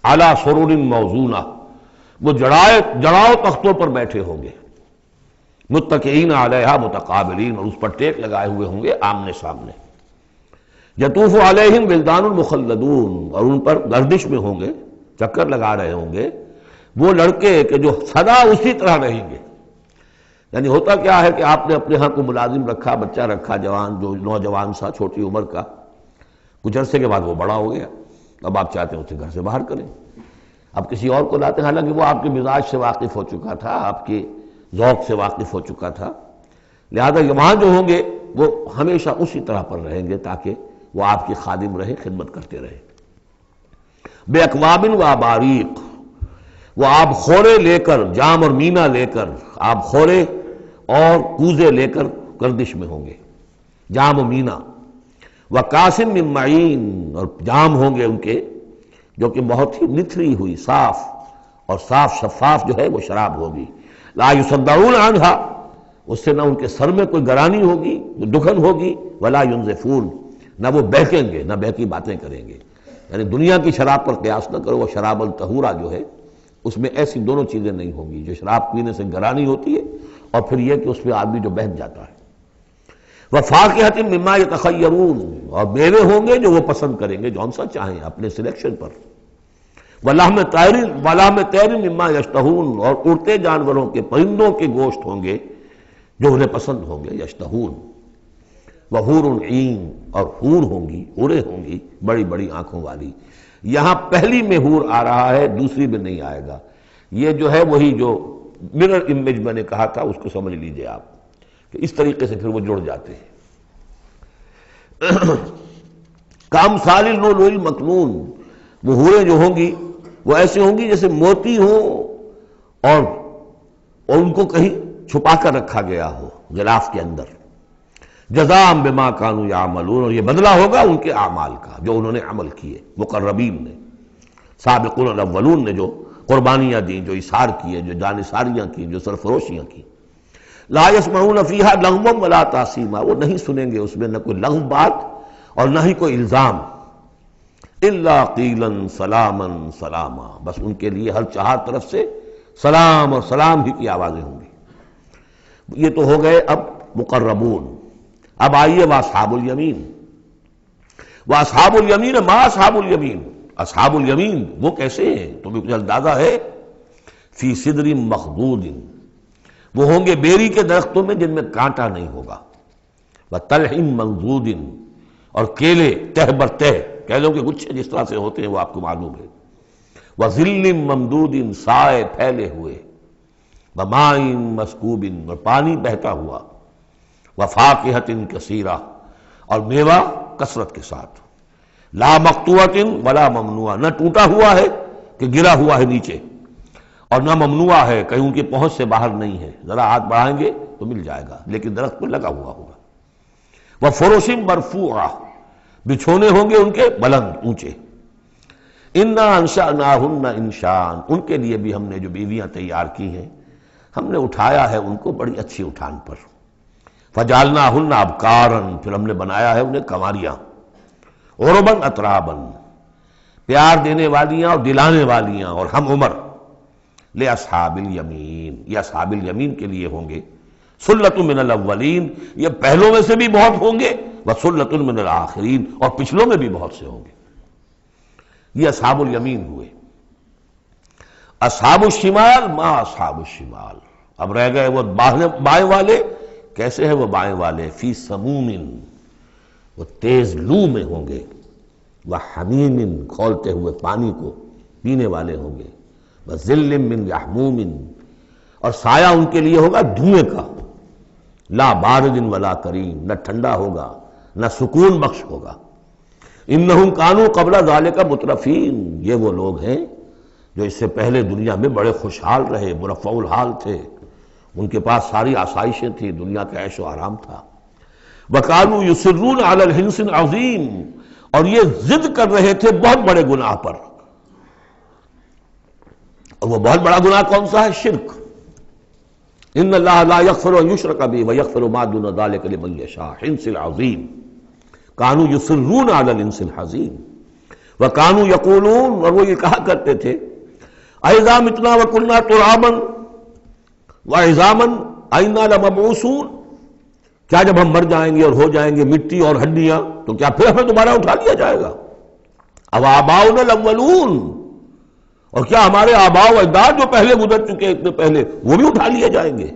علی سرر موضونہ، وہ جڑاؤ تختوں پر بیٹھے ہوں گے، متکئین علیہا متقابلین، اور اس پر ٹیک لگائے ہوئے ہوں گے آمنے سامنے، یطوف علیہم ولدان المخلدون، اور ان پر گردش میں ہوں گے، چکر لگا رہے ہوں گے وہ لڑکے کہ جو سدا اسی طرح رہیں گے۔ یعنی ہوتا کیا ہے کہ آپ نے اپنے ہاں کو ملازم رکھا، بچہ رکھا، جوان جو نوجوان سا چھوٹی عمر کا، کچھ عرصے کے بعد وہ بڑا ہو گیا، اب آپ چاہتے ہیں اسے گھر سے باہر کریں، اب کسی اور کو لاتے ہیں، حالانکہ وہ آپ کے مزاج سے واقف ہو چکا تھا، آپ کے ذوق سے واقف ہو چکا تھا، لہذا وہاں جو ہوں گے وہ ہمیشہ اسی طرح پر رہیں گے تاکہ وہ آپ کی خادم رہے، خدمت کرتے رہے۔ بے اکواب و اباریق، وہ آب خورے لے کر، جام اور مینا لے کر، آب خورے اور کوزے لے کر گردش میں ہوں گے، جام و مینا، وکاسم من معین، اور جام ہوں گے ان کے جو کہ بہت ہی نتھری ہوئی، صاف اور صاف شفاف جو ہے وہ شراب ہوگی، لا یصدعون عنہا، اس سے نہ ان کے سر میں کوئی گرانی ہوگی، دکھن ہوگی، ولا ینزفون، نہ وہ بہکیں گے، نہ بہکی باتیں کریں گے۔ یعنی دنیا کی شراب پر قیاس نہ کرو، وہ شراب الطہورہ جو ہے اس میں ایسی دونوں چیزیں نہیں ہوں گی، جو شراب پینے سے گرانی ہوتی ہے اور پھر یہ کہ اس میں آدمی جو بہک جاتا ہے۔ وَفَاكِهَةٍ مِّمَّا يَتَخَيَّرُونَ، اور میوے ہوں گے جو وہ پسند کریں گے، جون سا چاہیں اپنے سلیکشن پر۔ وَلَحْمِ طَيْرٍ مِّمَّا يَشْتَهُونَ، اور اڑتے جانوروں کے، پرندوں کے گوشت ہوں گے جو انہیں پسند ہوں گے، یشتہون۔ وَحُورٌ عِین، اور حور ہوں گی، حوریں ہوں گی بڑی بڑی آنکھوں والی۔ یہاں پہلی میں حور آ رہا ہے، دوسری میں نہیں آئے گا۔ یہ جو ہے وہی جو مرر امیج میں نے کہا تھا اس کو سمجھ لیجئے آپ، کہ اس طریقے سے پھر وہ جڑ جاتے ہیں۔ کامثال اللؤلؤ المکنون، وہ حوریں جو ہوں گی وہ ایسے ہوں گی جیسے موتی ہوں اور ان کو کہیں چھپا کر رکھا گیا ہو غلاف کے اندر۔ جزاء بما كانوا يعملون، اور یہ بدلہ ہوگا ان کے اعمال کا جو انہوں نے عمل کیے، مقربین نے، سابقون الاولون نے جو قربانیاں دیں، جو اثار کیے، جو جانثاریاں کی، جو سرفروشیاں کی۔ لا يسمعون فيها لغوا ولا تاثیما، وہ نہیں سنیں گے اس میں نہ کوئی لغو بات اور نہ ہی کوئی الزام، الا قیلا سلاما سلاما، بس ان کے لیے ہر چہار طرف سے سلام اور سلام ہی کی آوازیں ہوں گی۔ یہ تو ہو گئے اب مقربون۔ اب آئیے واصحاب الیمین، واصحاب الیمین ما اصحاب الیمین، اصحاب الیمین وہ کیسے ہیں تمہیں کچھ اندازہ ہے؟ فی صدر مخضود، وہ ہوں گے بیری کے درختوں میں جن میں کانٹا نہیں ہوگا، وطلح منضود، اور کیلے تہ بر تہ، کیلوں کے گچھے جس طرح سے ہوتے ہیں وہ آپ کو معلوم ہے، وظل ممدود، سائے پھیلے ہوئے، وماء مسکوب، اور پانی بہتا ہوا، وفاکہۃ کثیرہ، اور میوہ کثرت کے ساتھ، لا مقطوعۃ ولا ممنوعہ، نہ ٹوٹا ہوا ہے کہ گرا ہوا ہے نیچے، اور نہ ممنوع ہے کہیں ان کی پہنچ سے باہر نہیں ہے، ذرا ہاتھ بڑھائیں گے تو مل جائے گا لیکن درخت پر لگا ہوا ہوگا۔ وفرش مرفوعہ، بچھونے ہوں گے ان کے بلند اونچے۔ انا انشأناہن انشاء، ان کے لیے بھی ہم نے جو بیویاں تیار کی ہیں ہم نے اٹھایا ہے ان کو بڑی اچھی اٹھان پر. فجعلناہن ابکارا، پھر ہم نے بنایا ہے انہیں کنواریاں. عرباً اتراباً، پیار دینے والیاں اور دلانے والیاں، اور ہم عمر. لاصحاب الیمین، یہ اصحاب الیمین کے لیے ہوں گے. سلۃ من الاولین، یہ پہلوں میں سے بھی بہت ہوں گے. وسلۃ من الآخرین، اور پچھلوں میں بھی بہت سے ہوں گے. یہ اصحاب الیمین ہوئے. اصحاب الشمال ما اصحاب الشمال، اب رہ گئے وہ بائیں والے. کیسے ہیں وہ بائیں والے؟ فی سموم، وہ تیز لو میں ہوں گے. وحمیم، کھولتے ہوئے پانی کو پینے والے ہوں گے. وظل من یحموم، اور سایہ ان کے لیے ہوگا دھوئیں کا. لا بارد ولا کریم، نہ ٹھنڈا ہوگا نہ سکون بخش ہوگا. انہم کانوا قبل ذالک مترفین، یہ وہ لوگ ہیں جو اس سے پہلے دنیا میں بڑے خوشحال رہے، مرفع الحال تھے. ان کے پاس ساری آسائشیں تھیں، دنیا کا عیش و آرام تھا. وَكَانُوا يُصِرُّونَ عَلَى الْحِنْثِ الْعَظِيمِ، اور یہ ضد کر رہے تھے بہت بڑے گناہ پر. اور وہ بہت بڑا گناہ کون سا ہے؟ شرک. ان اللہ لا یغفر ان یشرک بہ ویغفر ما دون ذلک لمن یشاء. حنث العظیم. کانوا یصرون علی الانس الحزین وکانوا یقولون، اور وہ یہ کہا کرتے تھے اذا متنا وکنا ترابا وعظاما ائنا لمبعوثون، کیا جب ہم مر جائیں گے اور ہو جائیں گے مٹی اور ہڈیاں تو کیا پھر ہمیں دوبارہ اٹھا لیا جائے گا؟ او آباؤنا الاولون، اور کیا ہمارے آباء و اجداد جو پہلے گزر چکے اتنے پہلے وہ بھی اٹھا لیے جائیں گے؟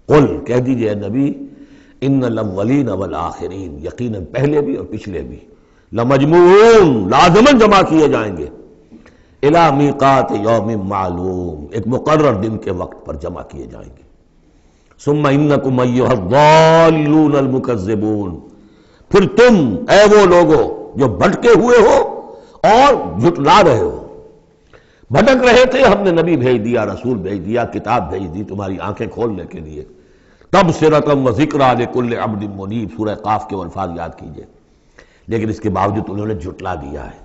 قل، کہہ دیجئے اے نبی، ان الاولین والآخرین، یقیناً پہلے بھی اور پچھلے بھی، لمجموعون، لازماً جمع کیے جائیں گے. الی میقات یوم معلوم، ایک مقرر دن کے وقت پر جمع کیے جائیں گے. ثم انکم ایھا الضالون المکذبون، پھر تم اے وہ لوگو جو بھٹکے ہوئے ہو اور جھٹلا رہے ہو. بھٹک رہے تھے، ہم نے نبی بھیج دیا، رسول بھیج دیا، کتاب بھیج دی تمہاری آنکھیں کھولنے کے لیے. تبصرۃ و ذکریٰ لکل عبد منیب، سورہ قاف کے الفاظ یاد کیجئے. لیکن اس کے باوجود انہوں نے جھٹلا دیا ہے.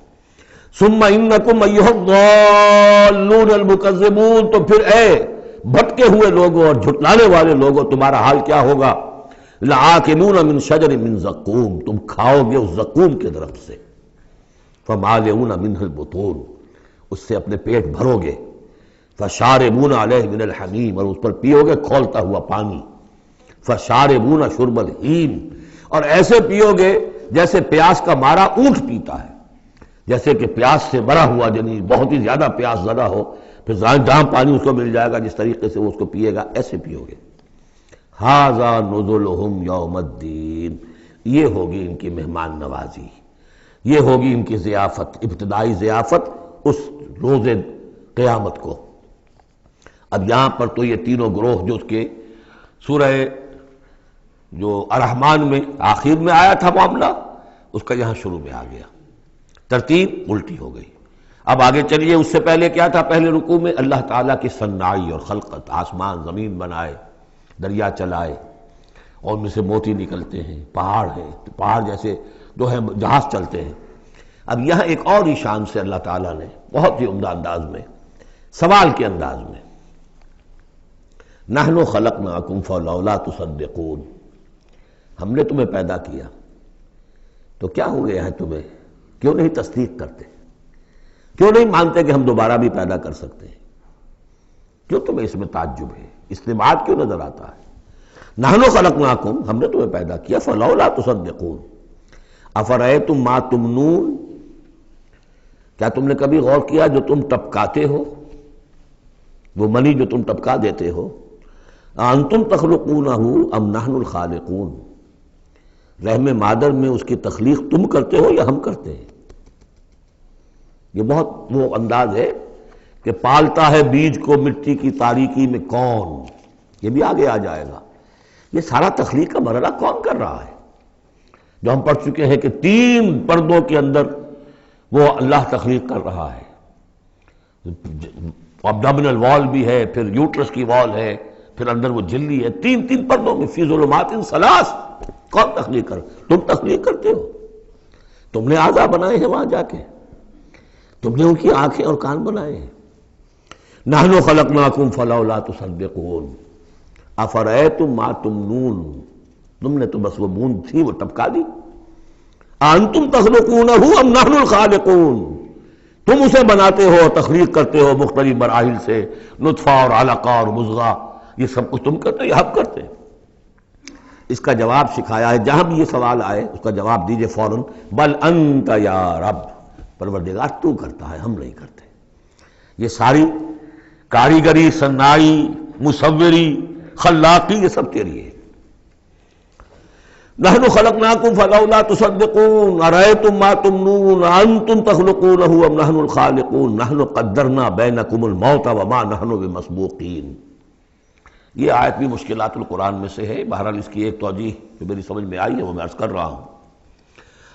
ثم انکم ایھا الضالون المکذبون، تو پھر اے بھٹکے ہوئے لوگوں اور جھٹلانے والے لوگوں، تمہارا حال کیا ہوگا؟ لآکلون من شجر من زقوم، تم کھاؤ گے اس زقوم کے درخت سے. فمالئون منہ البطون، اس سے اپنے پیٹ بھرو گے. فشاربون علیہ من الحمیم، اور اس پر پیو گے کھولتا ہوا پانی. فشاربون شرب الہیم، اور ایسے پیو گے جیسے پیاس کا مارا اونٹ پیتا ہے. جیسے کہ پیاس سے مرا ہوا یعنی بہت ہی زیادہ پیاس زدہ ہو، پھر جہاں پانی اس کو مل جائے گا جس طریقے سے وہ اس کو پیے گا، ایسے پیو گے. ھذا نزلھم یوم الدین، یہ ہوگی ان کی مہمان نوازی، یہ ہوگی ان کی ضیافت، ابتدائی ضیافت اس روز قیامت کو. اب یہاں پر تو یہ تینوں گروہ جو اس کے سورہ جو الرحمن میں آخر میں آیا تھا معاملہ، اس کا یہاں شروع میں آ گیا، ترتیب الٹی ہو گئی. اب آگے چلیے، اس سے پہلے کیا تھا؟ پہلے رکوع میں اللہ تعالیٰ کی صنعائی اور خلقت، آسمان زمین بنائے، دریا چلائے اور ان میں سے موتی نکلتے ہیں، پہاڑ ہیں، پہاڑ جیسے جو ہے جہاز چلتے ہیں. اب یہاں ایک اور ہی شان سے اللہ تعالیٰ نے بہت ہی عمدہ انداز میں، سوال کے انداز میں، نحن خلقناکم فلولا تصدقون، ہم نے تمہیں پیدا کیا تو کیا ہو گیا ہے تمہیں؟ کیوں نہیں تصدیق کرتے؟ کیوں نہیں مانتے کہ ہم دوبارہ بھی پیدا کر سکتے ہیں؟ کیوں تمہیں اس میں تعجب ہے؟ استبعاد کیوں نظر آتا ہے؟ نحن خلقناکم، ہم نے تمہیں پیدا کیا، فلولا تصدقون افرأیتم ما تمنون، کیا تم نے کبھی غور کیا جو تم ٹپکاتے ہو، وہ منی جو تم ٹپکا دیتے ہو؟ انتم تخلقونہ ام نحن الخالقون، رحم مادر میں اس کی تخلیق تم کرتے ہو یا ہم کرتے ہیں؟ یہ بہت وہ انداز ہے کہ پالتا ہے بیج کو مٹی کی تاریکی میں کون، یہ بھی آگے آ جائے گا. یہ سارا تخلیق کا مرحلہ کون کر رہا ہے؟ جو ہم پڑھ چکے ہیں کہ 3 پردوں کے اندر وہ اللہ تخلیق کر رہا ہے. ابڈومینل وال بھی ہے، پھر یوٹرس کی وال ہے، پھر اندر وہ جھلی ہے، 3 پردوں میں، فی ظلمات ثلاث. کون تخلیق کر؟ تم تخلیق کرتے ہو. تم نے اعضاء بنائے ہیں وہاں جا کے، تم نے ان کی آنکھیں اور کان بنائے ہیں. نحن خلقناکم فلولا تصدقون افرأیتم ما تمنون، تم نے تو بس وہ بوند تھی وہ ٹپکا دی. انتم تخلقونہ ام نحن الخالقون، تم اسے بناتے ہو، تخلیق کرتے ہو مختلف مراحل سے، نطفہ اور علقہ اور مضغہ، یہ سب کچھ تم کرتے ہو یا ہم کرتے ہیں؟ اس کا جواب سکھایا ہے، جہاں بھی یہ سوال آئے اس کا جواب دیجئے فوراً، بل انت یا رب، پروردگار تو کرتا ہے، ہم نہیں کرتے. یہ ساری کاریگری، صنائی، مصوری، خلاقی، یہ سب تیری ہے. نحن خلقناکم فلولا تصدقون ارأیتم ما تمنون انتم تخلقونہ ام نحن الخالقون نحن قدرنا بینکم الموت وما نحن بمسبوقین. یہ آیت بھی مشکلات القرآن میں سے ہے، بہرحال اس کی ایک توجیہ جو میری سمجھ میں آئی ہے وہ میں عرض کر رہا ہوں.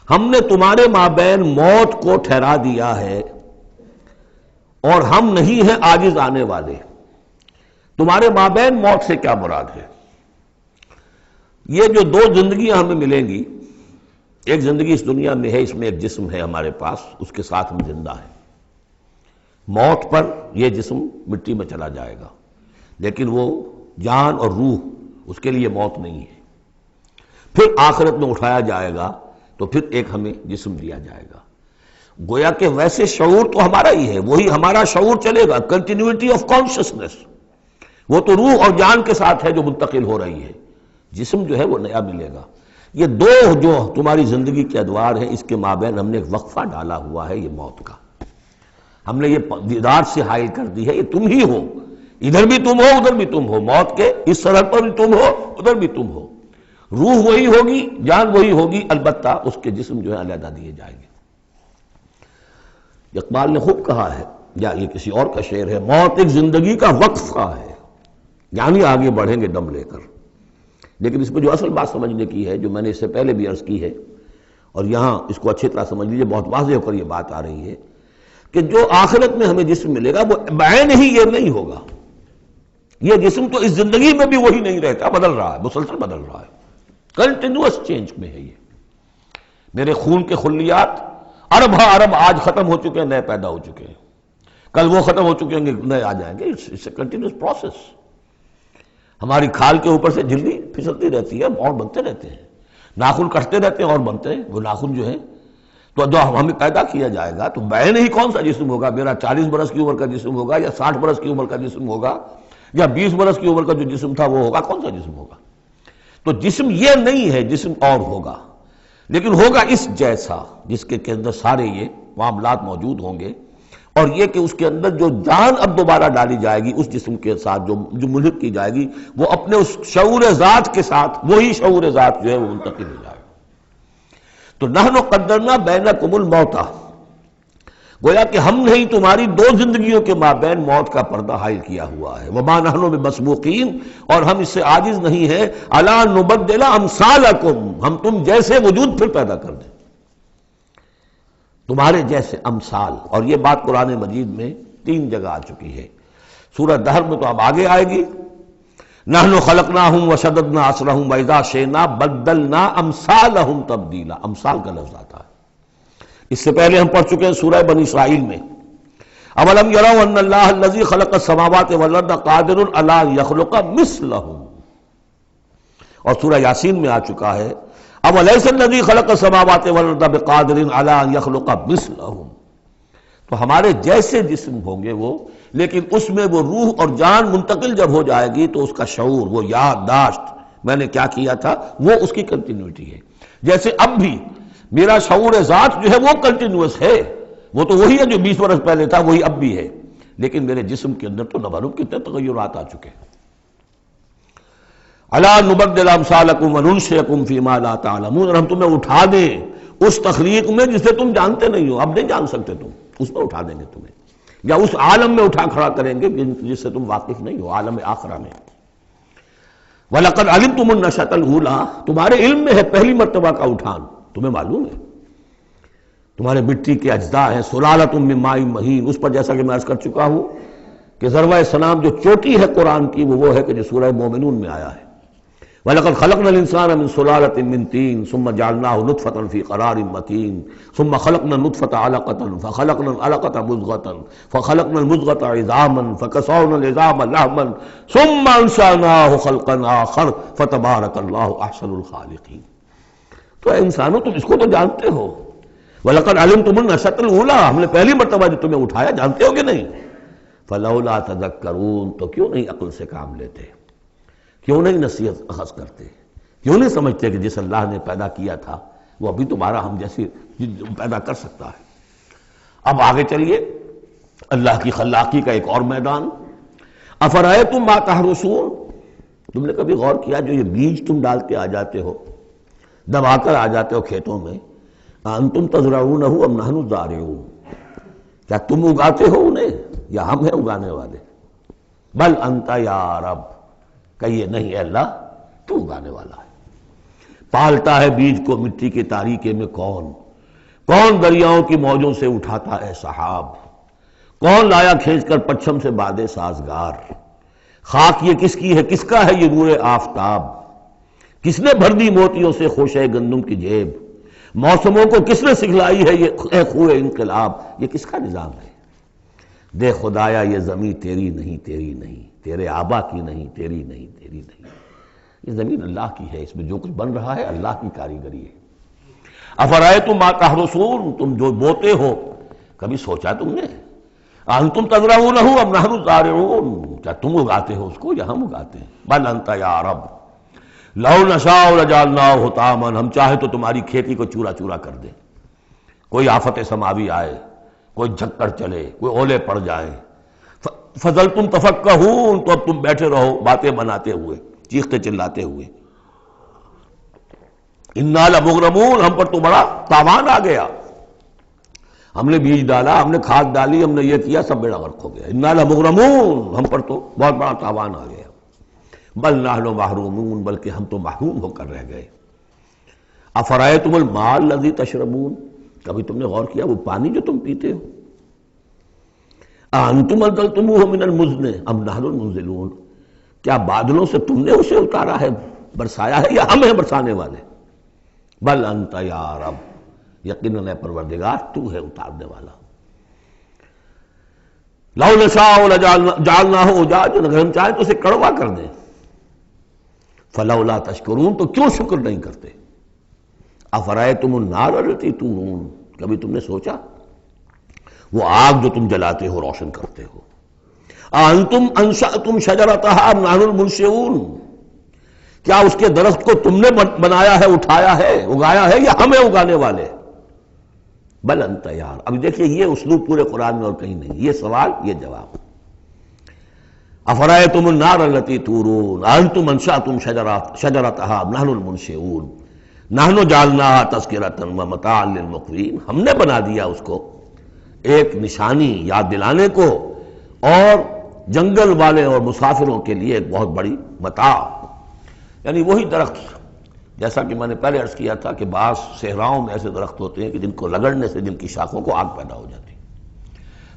ہم نے تمہارے مابین موت کو ٹھہرا دیا ہے اور ہم نہیں ہیں عاجز آنے والے. تمہارے مابین موت سے کیا مراد ہے؟ یہ جو دو زندگیاں ہمیں ملیں گی، ایک زندگی اس دنیا میں ہے، اس میں ایک جسم ہے ہمارے پاس، اس کے ساتھ ہم زندہ ہیں. موت پر یہ جسم مٹی میں چلا جائے گا، لیکن وہ جان اور روح اس کے لیے موت نہیں ہے. پھر آخرت میں اٹھایا جائے گا تو پھر ایک ہمیں جسم دیا جائے گا. گویا کہ ویسے شعور تو ہمارا ہی ہے، وہی ہمارا شعور چلے گا، کنٹینیوٹی آف کانشسنس، وہ تو روح اور جان کے ساتھ ہے جو منتقل ہو رہی ہے. جسم جو ہے وہ نیا ملے گا. یہ دو جو تمہاری زندگی کے ادوار ہیں، اس کے مابین ہم نے ایک وقفہ ڈالا ہوا ہے، یہ موت کا. ہم نے یہ دیدار سے حائل کر دی ہے، یہ تم ہی ہو، ادھر بھی تم ہو ادھر بھی تم ہو، موت کے اس سرحد پر بھی تم ہو ادھر بھی تم ہو. روح وہی ہوگی، جان وہی ہوگی، البتہ اس کے جسم جو ہے علیحدہ دیے جائیں گے. اقبال نے خوب کہا ہے، یا یہ کسی اور کا شعر ہے، موت ایک زندگی کا وقفہ ہے، یعنی آگے بڑھیں گے دم لے کر. لیکن اس میں جو اصل بات سمجھنے کی ہے، جو میں نے اس سے پہلے بھی عرض کی ہے، اور یہاں اس کو اچھی طرح سمجھ لیجیے، بہت واضح ہو کر یہ بات آ رہی ہے کہ جو آخرت میں ہمیں جسم ملے گا وہ بعین ہی یہ نہیں ہوگا. یہ جسم تو اس زندگی میں بھی وہی نہیں رہتا، بدل رہا ہے، مسلسل بدل رہا ہے، کنٹینیوس چینج میں ہے. یہ میرے خون کے خلیات ارب ارب آج ختم ہو چکے ہیں، نئے پیدا ہو چکے ہیں، کل وہ ختم ہو چکے ہیں، نئے آ جائیں گے. It's a continuous process. ہماری کھال کے اوپر سے جھلی پھسلتی رہتی ہے، اور بنتے رہتے ہیں، ناخن کٹتے رہتے ہیں اور بنتے ہیں وہ ناخن جو ہیں. تو جو ہمیں پیدا کیا جائے گا تو بعین ہی کون سا جسم ہوگا؟ میرا 40 برس کی عمر کا جسم ہوگا یا 60 برس کی عمر کا جسم ہوگا یا 20 برس کی عمر کا جو جسم تھا وہ ہوگا؟ کون سا جسم ہوگا؟ تو جسم یہ نہیں ہے، جسم اور ہوگا، لیکن ہوگا اس جیسا جس کے اندر سارے یہ معاملات موجود ہوں گے. اور یہ کہ اس کے اندر جو جان اب دوبارہ ڈالی جائے گی اس جسم کے ساتھ جو ملحق کی جائے گی، وہ اپنے اس شعور ذات کے ساتھ وہی شعور ذات جو ہے وہ منتقل ہو جائے گا. تو نحن قدرنا بینکم الموت، گویا کہ ہم نے ہی تمہاری دو زندگیوں کے مابین موت کا پردہ حائل کیا ہوا ہے. وما نحن بمسبوقین، اور ہم اس سے عاجز نہیں ہیں، الا نبدل امثالکم، ہم تم جیسے وجود پھر پیدا کر دیں، تمہارے جیسے امثال. اور یہ بات قرآن مجید میں 3 جگہ آ چکی ہے. سورہ دہر میں تو اب آگے آئے گی، نحن خلقناہم وشددنا اسرہم واذا شئنا بدلنا امثالہم تبدیلا. امثال کا لفظ آتا ہے. اس سے پہلے ہم پڑھ چکے ہیں سورہ بنی اسرائیل میں، اولم یروا ان اللہ الذی خلق السماوات والارض قادر علی ان یخلق مثلہم. اور سورہ یاسین میں آ چکا ہے، اولیس الذی خلق السماوات والارض بقادر علی ان یخلق مثلہم. تو ہمارے جیسے جسم ہوں گے وہ، لیکن اس میں وہ روح اور جان منتقل جب ہو جائے گی تو اس کا شعور، وہ یادداشت میں نے کیا کیا تھا، وہ اس کی کنٹینیوٹی ہے. جیسے اب بھی میرا شعور ذات جو ہے وہ کنٹینیوس ہے، وہ تو وہی ہے جو 20 برس پہلے تھا، وہی اب بھی ہے، لیکن میرے جسم کے اندر تو نہ معلوم کتنے تغیرات آ چکے ہیں. الا نبدل امثالکم وننشئکم فیما لا تعلمون، اور ہم تمہیں اٹھا دیں اس تخلیق میں جسے تم جانتے نہیں ہو، اب نہیں جان سکتے تم، اس میں اٹھا دیں گے تمہیں، یا اس عالم میں اٹھا کھڑا کریں گے جس سے تم واقف نہیں ہو، عالم آخرہ میں. وَلَقَدْ عَلِمْتُمُ النَّشْأَةَ الْأُولَىٰ، تمہارے علم میں ہے پہلی مرتبہ کا اٹھان، تمہیں معلوم ہے. تمہارے مٹی کے اجزاء ہیں، سلالۃ من ماء مہین، اس پر جیسا کہ میں عرض کر چکا ہوں کہ ذروۂ سلام جو چوٹی ہے قرآن کی وہ ہے کہ جو سورہ مومنون میں آیا ہے، وَلَقَدْ خَلَقْنَا الْإِنسَانَ مِنْ سُلَالَةٍ مِنْ طِينٍ ثُمَّ جَعَلْنَاهُ نُطْفَةً فِي قَرَارٍ مَكِينٍ ثُمَّ خَلَقْنَا النُّطْفَةَ عَلَقَةً فَخَلَقْنَا الْعَلَقَةَ مُضْغَةً فَخَلَقْنَا الْمُضْغَةَ عِظَامًا فَكَسَوْنَا الْعِظَامَ لَحْمًا ثُمَّ أَنشَأْنَاهُ خَلْقًا آخَرَ فَتَبَارَكَ اللَّهُ أَحْسَنُ الْخَالِقِينَ۔ تو اے انسانوں تم اس کو تو جانتے ہو، وَلَقَدْ عَلِمْتُمُ النَّشْأَةَ الْأُولَىٰ، ہم نے پہلی مرتبہ جو تمہیں اٹھایا جانتے ہو کہ نہیں؟ فَلَوْلَا تَذَكَّرُونَ، تو کیوں نہیں عقل سے کام لیتے، کیوں نہیں نصیحت اخذ کرتے، کیوں نہیں سمجھتے کہ جس اللہ نے پیدا کیا تھا وہ ابھی تمہارا ہم جیسی پیدا کر سکتا ہے۔ اب آگے چلیے، اللہ کی خلاقی کا ایک اور میدان۔ افرأیتم ما تحرثون، تم نے کبھی غور کیا جو یہ بیج تم ڈالتے آ جاتے ہو، دبا کر آ جاتے ہو کھیتوں میں، انتم تزرعونہ ام نحن الزارعون، کیا تم اگاتے ہو انہیں یا ہم ہیں اگانے والے؟ بل انت یا رب، کہیے نہیں اے اللہ تو اگانے والا ہے۔ پالتا ہے بیج کو مٹی کے تاریکے میں کون دریاؤں کی موجوں سے اٹھاتا ہے سحاب، کون لایا کھینچ کر پچھم سے بادے سازگار، خاک یہ کس کی ہے، کس کا ہے یہ نور آفتاب، کس نے بھر دی موتیوں سے خوشہ گندم کی جیب، موسموں کو کس نے سکھلائی ہے یہ خوئے انقلاب، یہ کس کا نظام ہے؟ دے خدایا یہ زمین تیری نہیں، تیری نہیں، تیرے آبا کی نہیں، تیری نہیں، تیری نہیں، یہ زمین اللہ کی ہے، اس میں جو کچھ بن رہا ہے اللہ کی کاریگری ہے۔ افرأیتم ما تحرثون، تم جو بوتے ہو کبھی سوچا تم نے؟ انتم تزرعونہ ام نحن الزارعون، کیا تم اگاتے ہو اس کو یا ہم اگاتے ہیں؟ بل انت یا رب لو نشاء لجعلناہ حطاما، ہم چاہے تو تمہاری کھیتی کو چورا چورا کر دیں، کوئی آفت سماوی آئے، کوئی جھکڑ چلے، کوئی اولے پڑ جائیں، فظلتم تفکہون، تو اب تم بیٹھے رہو باتیں بناتے ہوئے، چیختے چلاتے ہوئے، انا لمغرمون، ہم پر تو بڑا تاوان آ گیا، ہم نے بیج ڈالا، ہم نے کھاد ڈالی، ہم نے یہ کیا، سب بیڑا غرق ہو گیا، انا لمغرمون، ہم پر تو بہت بڑا تاوان آ گیا، بل نحن محرومون، بلکہ ہم تو محروم ہو کر رہ گئے۔ افرأیتم الماء الذی تشربون، کبھی تم نے غور کیا وہ پانی جو تم پیتے ہو، انتم انزلتموہ من المزن ام نحن المنزلون، کیا بادلوں سے تم نے اسے اتارا ہے، برسایا ہے، یا ہم ہیں برسانے والے؟ بل انت یا رب، یقیناً اے پروردگار تو ہے اتارنے والا۔ لو نشاء لجعلناہ اجاجا، اگر ہم چاہیں تو اسے کڑوا کر دیں، فلولا تشکرون، تو کیوں شکر نہیں کرتے؟ افرأیتم النار التی تورون، کبھی تم نے سوچا وہ آگ جو تم جلاتے ہو روشن کرتے ہو، انتم انشأتم شجرتها ام نحن المنشئون، کیا اس کے درخت کو تم نے بنایا ہے، اٹھایا ہے، اگایا ہے، یا ہمیں اگانے والے؟ بل انت یار، اب دیکھیے یہ اسلوب پورے قرآن میں اور کہیں نہیں، یہ سوال یہ جواب۔ افرأیتم النار التی تورون انتم انشأتم شجرتها ام نحن المنشئون نحن جعلناها تذکرۃ ومتاعا للمقوین، ہم نے بنا دیا اس کو ایک نشانی یاد دلانے کو، اور جنگل والے اور مسافروں کے لیے ایک بہت بڑی متاع، یعنی وہی درخت جیسا کہ میں نے پہلے عرض کیا تھا کہ بعض صحراؤں میں ایسے درخت ہوتے ہیں کہ جن کو رگڑنے سے جن کی شاخوں کو آگ پیدا ہو جاتی ہے۔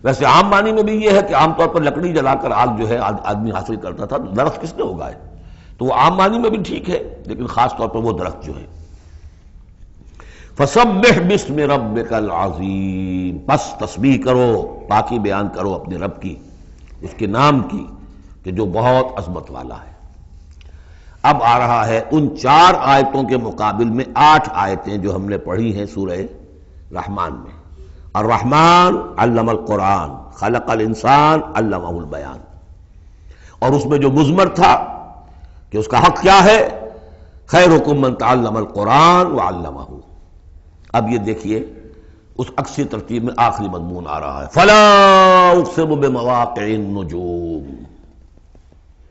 ویسے عام معنی میں بھی یہ ہے کہ عام طور پر لکڑی جلا کر آگ جو ہے آدمی حاصل کرتا تھا، درخت کس نے اگائے، تو وہ عام معنی میں بھی ٹھیک ہے، لیکن خاص طور پر وہ درخت جو ہے۔ فسبح باسم ربک العظیم، بس تسبیح کرو، پاکی بیان کرو اپنے رب کی، اس کے نام کی کہ جو بہت عظمت والا ہے۔ اب آ رہا ہے ان 4 آیتوں کے مقابل میں 8 آیتیں جو ہم نے پڑھی ہیں سورہ رحمان میں۔ الرحمن علم القرآن، خلق الانسان علمہ البیان، اور اس میں جو مضمر تھا کہ اس کا حق کیا ہے، خیرکم من تعلم القرآن وعلمہ۔ اب یہ دیکھیے اس عکسی ترتیب میں آخری مضمون آ رہا ہے، فلا اقسم بمواقع النجوم،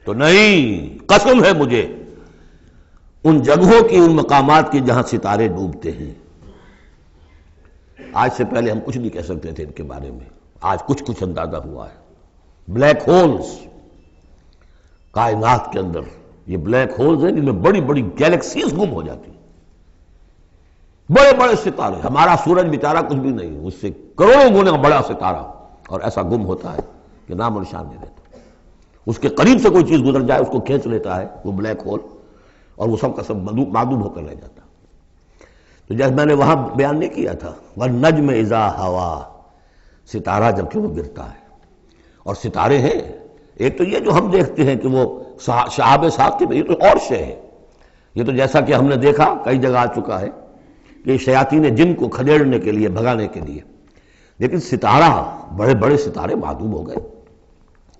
تو نہیں، قسم ہے مجھے ان جگہوں کی، ان مقامات کی جہاں ستارے ڈوبتے ہیں۔ آج سے پہلے ہم کچھ نہیں کہہ سکتے تھے ان کے بارے میں، آج کچھ اندازہ ہوا ہے۔ بلیک ہولز کائنات کے اندر، یہ بلیک ہولز ہیں جن میں بڑی بڑی گیلیکسیز گم ہو جاتی ہیں، بڑے بڑے ستارے، ہمارا سورج بیچارہ کچھ بھی نہیں، اس سے کروڑوں گنا بڑا ستارہ، اور ایسا گم ہوتا ہے کہ نام و نشان نہیں رہتا۔ اس کے قریب سے کوئی چیز گزر جائے اس کو کھینچ لیتا ہے وہ بلیک ہول، اور وہ سب کا سب معدوم ہو کر رہ جاتا۔ تو جیسے میں نے وہاں بیان نہیں کیا تھا وَالنَّجْمِ إِذَا هَوَىٰ، ستارہ جب کہ وہ گرتا ہے، اور ستارے ہیں ایک تو یہ جو ہم دیکھتے ہیں کہ وہ شہاب ثاقب، یہ تو اور شے ہے، یہ تو جیسا کہ ہم نے دیکھا کئی جگہ آ چکا ہے کہ شیاطین جن کو کھدیڑنے کے لیے، بھگانے کے لیے، لیکن ستارہ، بڑے بڑے ستارے معدوم ہو گئے،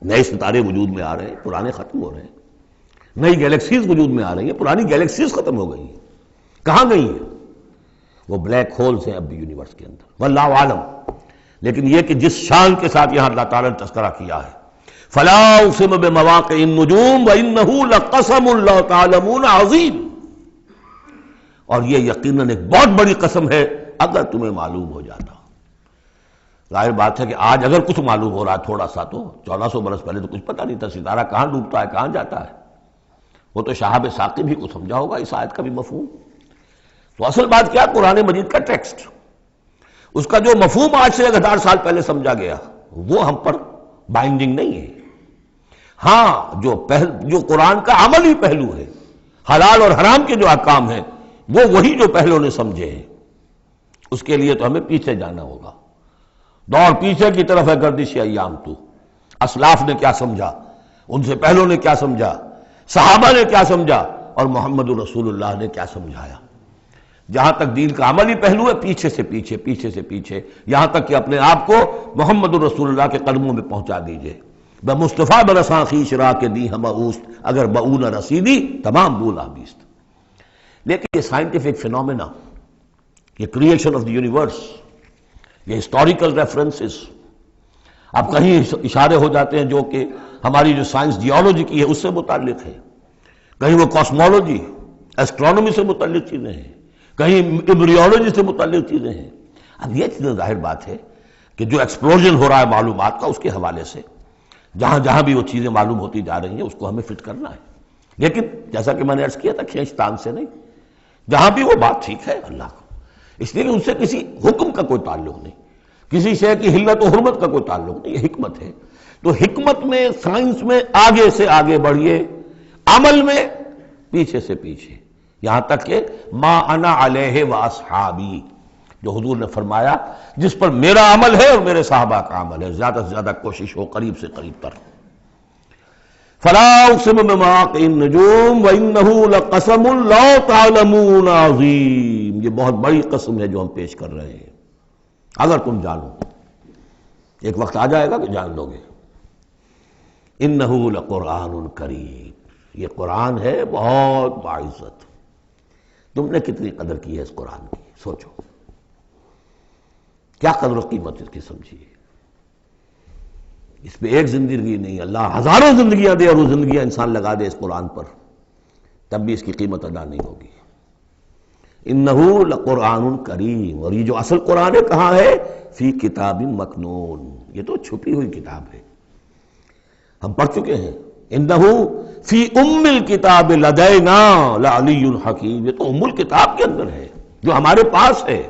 نئے ستارے وجود میں آ رہے ہیں، پرانے ختم ہو رہے ہیں، نئی گیلیکسیز وجود میں آ رہی ہیں، پرانی گیلیکسیز ختم ہو گئی ہیں، کہاں گئی ہیں؟ وہ بلیک ہولز ہیں اب بھی یونیورس کے اندر، واللہ عالم۔ لیکن یہ کہ جس شان کے ساتھ یہاں اللہ تعالیٰ نے تذکرہ کیا ہے، فلا اقسم بمواقع النجوم وانہ لقسم لو تعلمون عظیم، اور یہ یقیناً ایک بہت بڑی قسم ہے اگر تمہیں معلوم ہو جاتا۔ ظاہر بات ہے کہ آج اگر کچھ معلوم ہو رہا ہے تھوڑا سا، تو 1400 برس پہلے تو کچھ پتہ نہیں تھا ستارہ کہاں ڈوبتا ہے کہاں جاتا ہے، وہ تو شہاب ثاقب ہی کو سمجھا ہوگا اس آیت کا بھی مفہوم۔ تو اصل بات کیا، قرآن مجید کا ٹیکسٹ، اس کا جو مفہوم آج سے 1000 سال پہلے سمجھا گیا وہ ہم پر بائنڈنگ نہیں ہے۔ ہاں جو قرآن کا عملی پہلو ہے، حلال اور حرام کے جو احکام ہیں، وہ وہی جو پہلو نے سمجھے ہیں، اس کے لیے تو ہمیں پیچھے جانا ہوگا۔ دور پیچھے کی طرف ہے گردش ایام تو، اسلاف نے کیا سمجھا، ان سے پہلوں نے کیا سمجھا، صحابہ نے کیا سمجھا، اور محمد رسول اللہ نے کیا سمجھایا۔ جہاں تک دین کا عملی پہلو ہے، پیچھے سے پیچھے، پیچھے سے پیچھے، یہاں تک کہ اپنے آپ کو محمد رسول اللہ کے قدموں میں پہنچا دیجئے۔ بمصطفیٰ برساں خویش را کے دی ہم اوست، اگر بؤ نہ رسیدی تمام بولا بیست۔ لیکن یہ سائنٹیفک فینومینا، یہ کریشن آف دی یونیورس، یہ ہسٹوریکل ریفرنسز، اب کہیں اشارے ہو جاتے ہیں جو کہ ہماری جو سائنس جیولوجی کی ہے اس سے متعلق ہے، کہیں وہ کاسمولوجی، ایسٹرونومی سے متعلق چیزیں ہیں، کہیں ایمبریولوجی سے متعلق چیزیں ہیں۔ اب یہ چیزیں ظاہر بات ہے کہ جو ایکسپلوژن ہو رہا ہے معلومات کا، اس کے حوالے سے جہاں جہاں بھی وہ چیزیں معلوم ہوتی جا رہی ہیں اس کو ہمیں فٹ کرنا ہے، لیکن جیسا کہ میں نے عرض کیا تھا کھینچ تان سے نہیں، جہاں بھی وہ بات ٹھیک ہے اللہ کو، اس لیے کہ ان سے کسی حکم کا کوئی تعلق نہیں، کسی شے کی حلت و حرمت کا کوئی تعلق نہیں، یہ حکمت ہے۔ تو حکمت میں، سائنس میں آگے سے آگے بڑھیے، عمل میں پیچھے سے پیچھے، یہاں تک کہ ما انا علیہ واصحابی، جو حضور نے فرمایا جس پر میرا عمل ہے اور میرے صحابہ کا عمل ہے، زیادہ سے زیادہ کوشش ہو قریب سے قریب تر۔ فلا اقسم بمواقع النجوم وانہ لقسم لو تعلمون عظیم، یہ بہت بڑی قسم ہے جو ہم پیش کر رہے ہیں، اگر تم جانو، ایک وقت آ جائے گا کہ جان لو گے۔ انہ لقرآن کریم، یہ قرآن ہے بہت باعزت۔ تم نے کتنی قدر کی ہے اس قرآن کی، سوچو کیا قدر و قیمت اس کی سمجھیے۔ اس پہ ایک زندگی نہیں، اللہ ہزاروں زندگیاں دے اور وہ زندگیاں انسان لگا دے اس قرآن پر، تب بھی اس کی قیمت ادا نہیں ہوگی۔ انہ لقرآن کریم، اور یہ جو اصل قرآن ہے کہاں ہے؟ فی کتاب مکنون، یہ تو چھپی ہوئی کتاب ہے، ہم پڑھ چکے ہیں۔ انہ فی ام الکتاب لدینا لعلی حکیم، یہ تو ام الکتاب کے اندر ہے جو ہمارے پاس ہے،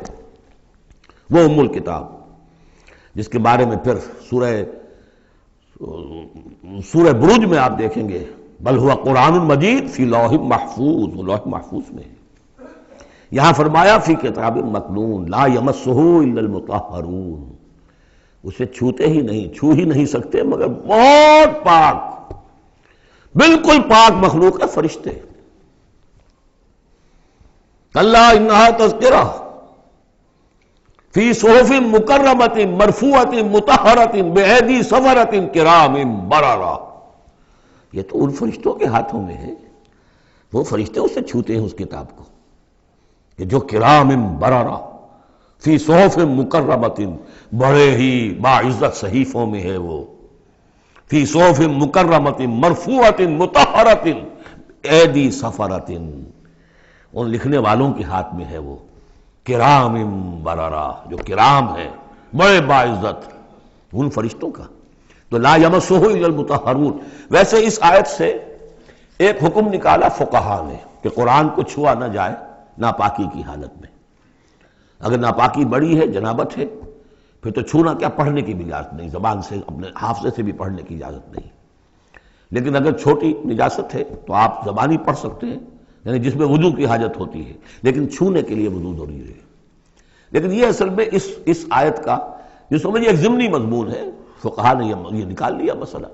وہ ام الکتاب جس کے بارے میں پھر سورہ بروج میں آپ دیکھیں گے بل ہوا قرآن مجید فی لوح محفوظ، وہ لوح محفوظ میں ہے۔ یہاں فرمایا فی کتاب مکنون لا یمسہ الا المطہرون، اسے چھوتے ہی نہیں، چھو ہی نہیں سکتے مگر بہت پاک، بالکل پاک مخلوق ہے، فرشتے۔ کلا انہا تذکرہ فی صحف مکرمۃ مرفوعۃ مطہرۃ بایدی سفرۃ کرام بررہ، یہ تو ان فرشتوں کے ہاتھوں میں ہے، وہ فرشتے اسے چھوتے ہیں اس کتاب کو، کہ جو کرام بررہ فی صحف مکرمۃ، بڑے ہی باعزت صحیفوں میں ہے وہ، فی صحف مکرمۃ مرفوعۃ مطہرۃ ایدی سفرۃ، ان لکھنے والوں کے ہاتھ میں ہے وہ، کرام بررہ، جو کرام ہے بڑے باعزت، ان فرشتوں کا۔ تو لا یمسہ الا المطہرون۔ ویسے اس آیت سے ایک حکم نکالا فقہا نے کہ قرآن کو چھوا نہ جائے ناپاکی کی حالت میں، اگر ناپاکی بڑی ہے، جنابت ہے، پھر تو چھونا کیا، پڑھنے کی بھی اجازت نہیں، زبان سے اپنے حافظے سے بھی پڑھنے کی اجازت نہیں، لیکن اگر چھوٹی نجاست ہے تو آپ زبانی پڑھ سکتے ہیں، یعنی جس میں وضو کی حاجت ہوتی ہے، لیکن چھونے کے لیے وضو ضروری ہے۔ لیکن یہ اصل میں اس آیت کا جو سمجھیے ایک ضمنی مضمون ہے، فقہا نے یہ نکال لیا مسئلہ،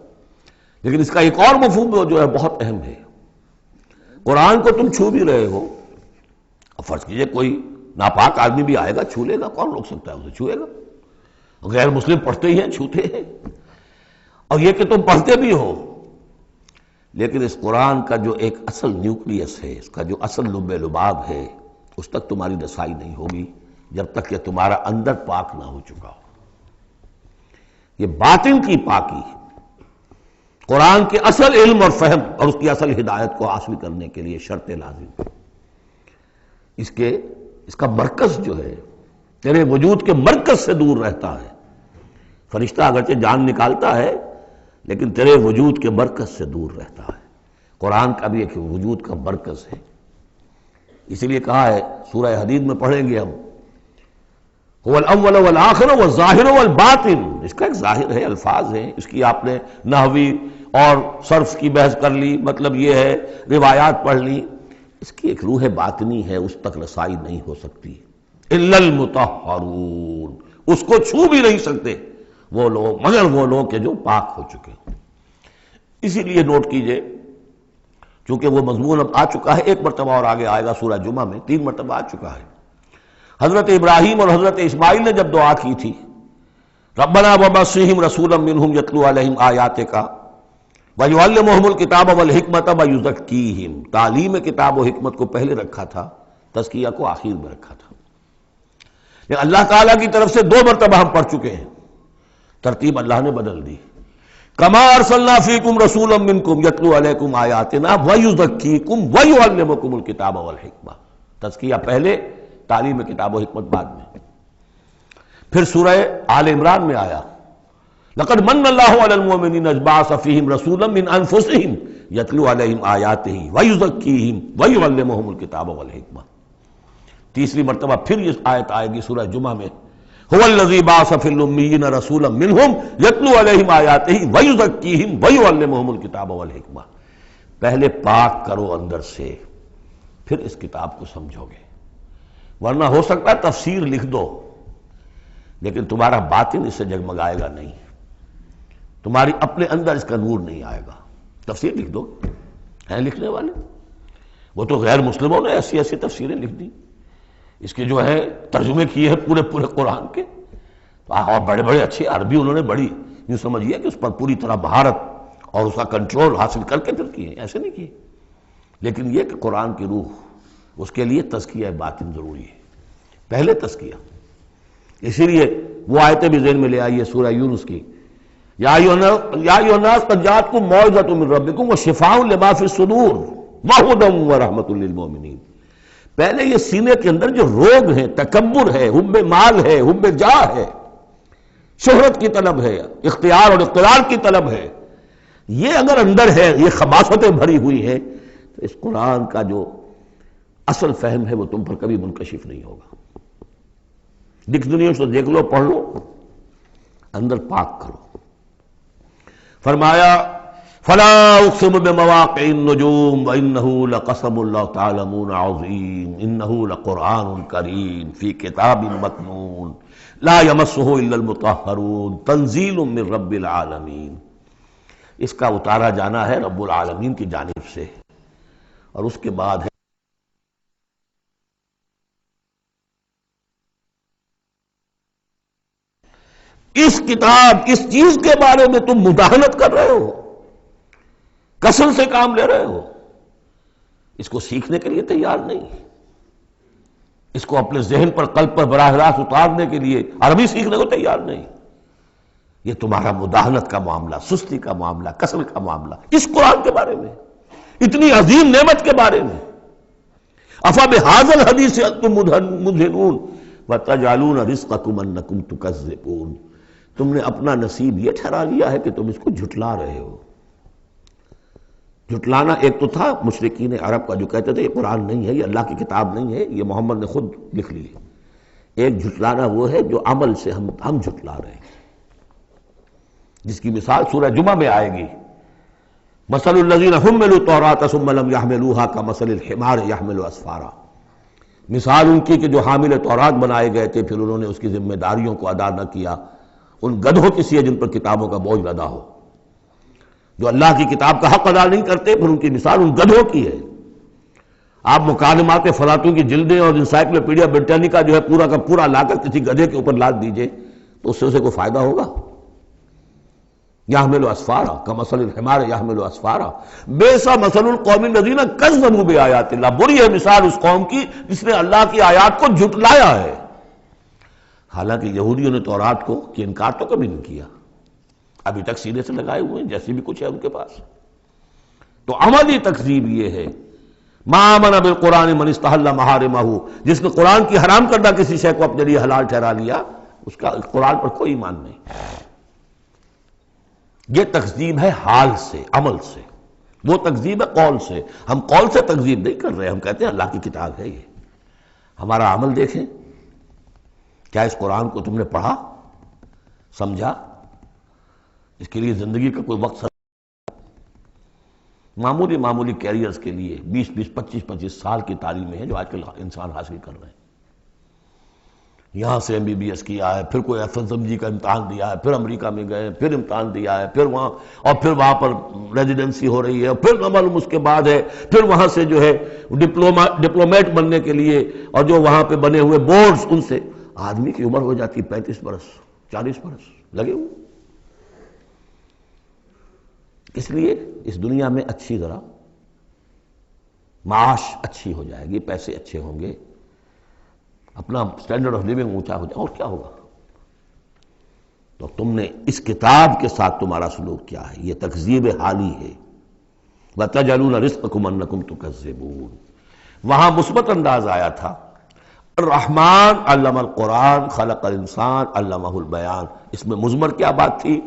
لیکن اس کا ایک اور مفہوم جو ہے بہت اہم ہے۔ قرآن کو تم چھو بھی رہے ہو، اب فرض کیجئے کوئی ناپاک آدمی بھی آئے گا چھو لے گا، کون روک سکتا ہے اسے چھوئے گا؟ غیر مسلم پڑھتے ہی ہیں چھوتے ہیں، اور یہ کہ تم پڑھتے بھی ہو، لیکن اس قرآن کا جو ایک اصل نیوکلیس ہے، اس کا جو اصل لب لباب ہے، اس تک تمہاری رسائی نہیں ہوگی جب تک کہ تمہارا اندر پاک نہ ہو چکا ہو۔ یہ باطن کی پاکی قرآن کے اصل علم اور فہم اور اس کی اصل ہدایت کو حاصل کرنے کے لیے شرط لازم۔ اس کا مرکز جو ہے تیرے وجود کے مرکز سے دور رہتا ہے۔ فرشتہ اگرچہ جان نکالتا ہے لیکن تیرے وجود کے مرکز سے دور رہتا ہے۔ قرآن کا بھی ایک وجود کا مرکز ہے، اسی لیے کہا ہے سورہ حدید میں پڑھیں گے ہم، هو الاول والآخر والظاہر والباطن، اس کا ایک ظاہر ہے، الفاظ ہیں، اس کی آپ نے نحوی اور صرف کی بحث کر لی، مطلب یہ ہے روایات پڑھ لی، اس کی ایک روح باطنی ہے، اس تک رسائی نہیں ہو سکتی الا المطہرون، اس کو چھو بھی نہیں سکتے وہ لوگ مگر وہ لوگ کہ جو پاک ہو چکے ہیں۔ اسی لیے نوٹ کیجئے، چونکہ وہ مضمون اب آ چکا ہے، ایک مرتبہ اور آگے آئے گا سورہ جمعہ میں، 3 مرتبہ آ چکا ہے۔ حضرت ابراہیم اور حضرت اسماعیل نے جب دعا کی تھی ربنا وبعث رسولا منہم یتلو علیہم آیاتک ویعلمہم الکتاب والحکمۃ ویزکیہم، تعلیم کتاب و حکمت کو پہلے رکھا تھا، تزکیہ کو آخر میں رکھا تھا۔ لیکن اللہ تعالیٰ کی طرف سے 2 مرتبہ ہم پڑھ چکے ہیں، ترتیب اللہ نے بدل دی۔ کما ارسلنا فیکم رسولا منکم یتلو علیکم آیاتنا ویزکیکم ویعلمکم الکتاب والحکمہ، تزکیہ پہلے، تعلیم کتاب و حکمت بعد میں۔ پھر سورہ آل عمران میں آیا لقد من اللہ علی المؤمنین اذ بعث فیہم رسولا من انفسہم یتلو علیہم آیاتہ ویزکیہم ویعلمہم الکتاب والحکمہ۔ تیسری مرتبہ پھر یہ آیت آئے گی سورہ جمعہ میں، هو الذی بعث فی الامیین رسولا منہم یتلو علیہم آیاتہ ویزکیہم ویعلمہم الکتاب والحکمہ۔ پہلے پاک کرو اندر سے، پھر اس کتاب کو سمجھو گے، ورنہ ہو سکتا ہے تفسیر لکھ دو لیکن تمہارا باطن اس سے جگمگائے گا نہیں، تمہاری اپنے اندر اس کا نور نہیں آئے گا۔ تفسیر لکھ دو، ہیں لکھنے والے، وہ تو غیر مسلموں نے ایسی ایسی تفسیریں لکھ دی، اس کے جو ہے ترجمے کیے ہیں پورے قرآن کے، اور بڑے بڑے اچھے عربی انہوں نے بڑی یوں سمجھیے کہ اس پر پوری طرح مہارت اور اس کا کنٹرول حاصل کر کے پھر کیے، ایسے نہیں کیے۔ لیکن یہ کہ قرآن کی روح، اس کے لیے تزکیہ باطن ضروری ہے، پہلے تزکیہ۔ اسی لیے وہ آیتیں بھی ذہن میں لے آئیے سورہ یونس کی، یا ایھا الناس قد جاءتکم موعظۃ من ربکم وشفاء لما فی الصدور وہدی ورحمۃ للمؤمنین۔ پہلے یہ سینے کے اندر جو روگ ہیں، تکبر ہے، حب مال ہے، حب جاہ ہے، شہرت کی طلب ہے، اختیار اور اقتدار کی طلب ہے، یہ اگر اندر ہے، یہ خباثتیں بھری ہوئی ہیں، تو اس قرآن کا جو اصل فہم ہے وہ تم پر کبھی منکشف نہیں ہوگا۔ ڈکشنریوں سے دیکھ لو، پڑھ لو، اندر پاک کرو۔ فرمایا فلا اقسم بمواقع النجوم وانه لقسم لو تعلمون عظیم انه لقرآن کریم فی کتاب مکنون لا یمسہ الا المطہرون تنزیل من رب العالمین۔ اس کا اتارا جانا ہے رب العالمین کی جانب سے، اور اس کے بعد ہے اس کتاب، اس چیز کے بارے میں تم مداہنت کر رہے ہو، کثرت سے کام لے رہے ہو، اس کو سیکھنے کے لیے تیار نہیں، اس کو اپنے ذہن پر، قلب پر براہ راست اتارنے کے لیے عربی سیکھنے کو تیار نہیں۔ یہ تمہارا مداہنت کا معاملہ، سستی کا معاملہ، کسل کا معاملہ، اس قرآن کے بارے میں، اتنی عظیم نعمت کے بارے میں۔ افبہذا الحدیث انتم مدہنون وتجعلون رزقکم انکم تکذبون۔ تم نے اپنا نصیب یہ ٹھہرا لیا ہے کہ تم اس کو جھٹلا رہے ہو۔ جھٹلانا ایک تو تھا مشرکین عرب کا جو کہتے تھے یہ قرآن نہیں ہے، یہ اللہ کی کتاب نہیں ہے، یہ محمد نے خود لکھ لی ہے۔ ایک جھٹلانا وہ ہے جو عمل سے ہم جھٹلا رہے ہیں، جس کی مثال سورہ جمعہ میں آئے گی۔ مثل الذین حملوا التوراۃ ثم لم يحملوها كمثل الحمار يحمل اسفارا، مثال ان کی کہ جو حامل تورات بنائے گئے تھے پھر انہوں نے اس کی ذمہ داریوں کو ادا نہ کیا، ان گدھوں کی سی ہے جن پر کتابوں کا بوجھ لدا ہو، جو اللہ کی کتاب کا حق ادا نہیں کرتے، پھر ان کی مثال ان گدھوں کی ہے۔ آپ مکالمات فلاطوں کی جلدیں اور انسائکلوپیڈیا برٹانیکا جو ہے پورا کا پورا لا کر کسی گدھے کے اوپر لاد دیجئے تو اس سے اسے کوئی فائدہ ہوگا؟ یحمل اسفارا کمثل الحمار یحمل اسفارا بئس مثل القوم الذین کذبوا بآیات اللہ، بری ہے مثال اس قوم کی جس نے اللہ کی آیات کو جھٹلایا ہے۔ حالانکہ یہودیوں نے تورات کو کہ انکار تو کبھی نہیں کیا، ابھی تک سینے سے لگائے ہوئے ہیں جیسی بھی کچھ ہے ان کے پاس۔ تو عملی تکذیب یہ ہے، ما آمن بالقرآن من استحل محارمہ، جس نے قرآن کی حرام کردہ کسی شے کو اپنے لیے حلال ٹھہرا لیا، اس کا قرآن پر کوئی ایمان نہیں۔ یہ تکذیب ہے حال سے، عمل سے، وہ تکذیب ہے قول سے۔ ہم قول سے تکذیب نہیں کر رہے، ہم کہتے ہیں اللہ کی کتاب ہے یہ۔ ہمارا عمل دیکھیں، کیا اس قرآن کو تم نے پڑھا، سمجھا، اس کے لیے زندگی کا کوئی وقت معمولی کیریئرز کے لیے 25 سال کی تعلیمیں ہیں جو آج کل انسان حاصل کر رہے ہیں۔ یہاں سے MBBS کیا ہے، پھر کوئی FSMG کا امتحان دیا ہے، پھر امریکہ میں گئے، پھر امتحان دیا ہے، پھر وہاں، اور پھر وہاں پر ریزیڈنسی ہو رہی ہے، اور پھر معلوم اس کے بعد ہے، پھر وہاں سے جو ہے ڈپلومیٹ بننے کے لیے، اور جو وہاں پہ بنے ہوئے بورڈز، ان سے آدمی کی عمر ہو جاتی 35 برس 40 برس لگے ہوئے۔ اس لیے اس دنیا میں اچھی ذرا معاش اچھی ہو جائے گی، پیسے اچھے ہوں گے، اپنا سٹینڈرڈ آف لیونگ اونچا ہو جائے، اور کیا ہوگا؟ تو تم نے اس کتاب کے ساتھ تمہارا سلوک کیا ہے؟ یہ تکذیب حالی ہے۔ وَتَجْعَلُونَ رِزْقَكُمْ أَنَّكُمْ تُكَذِّبُونَ، وہاں مثبت انداز آیا تھا، الرحمن علم القرآن خلق الانسان علمہ البیان۔ اس میں مضمر کیا بات تھی؟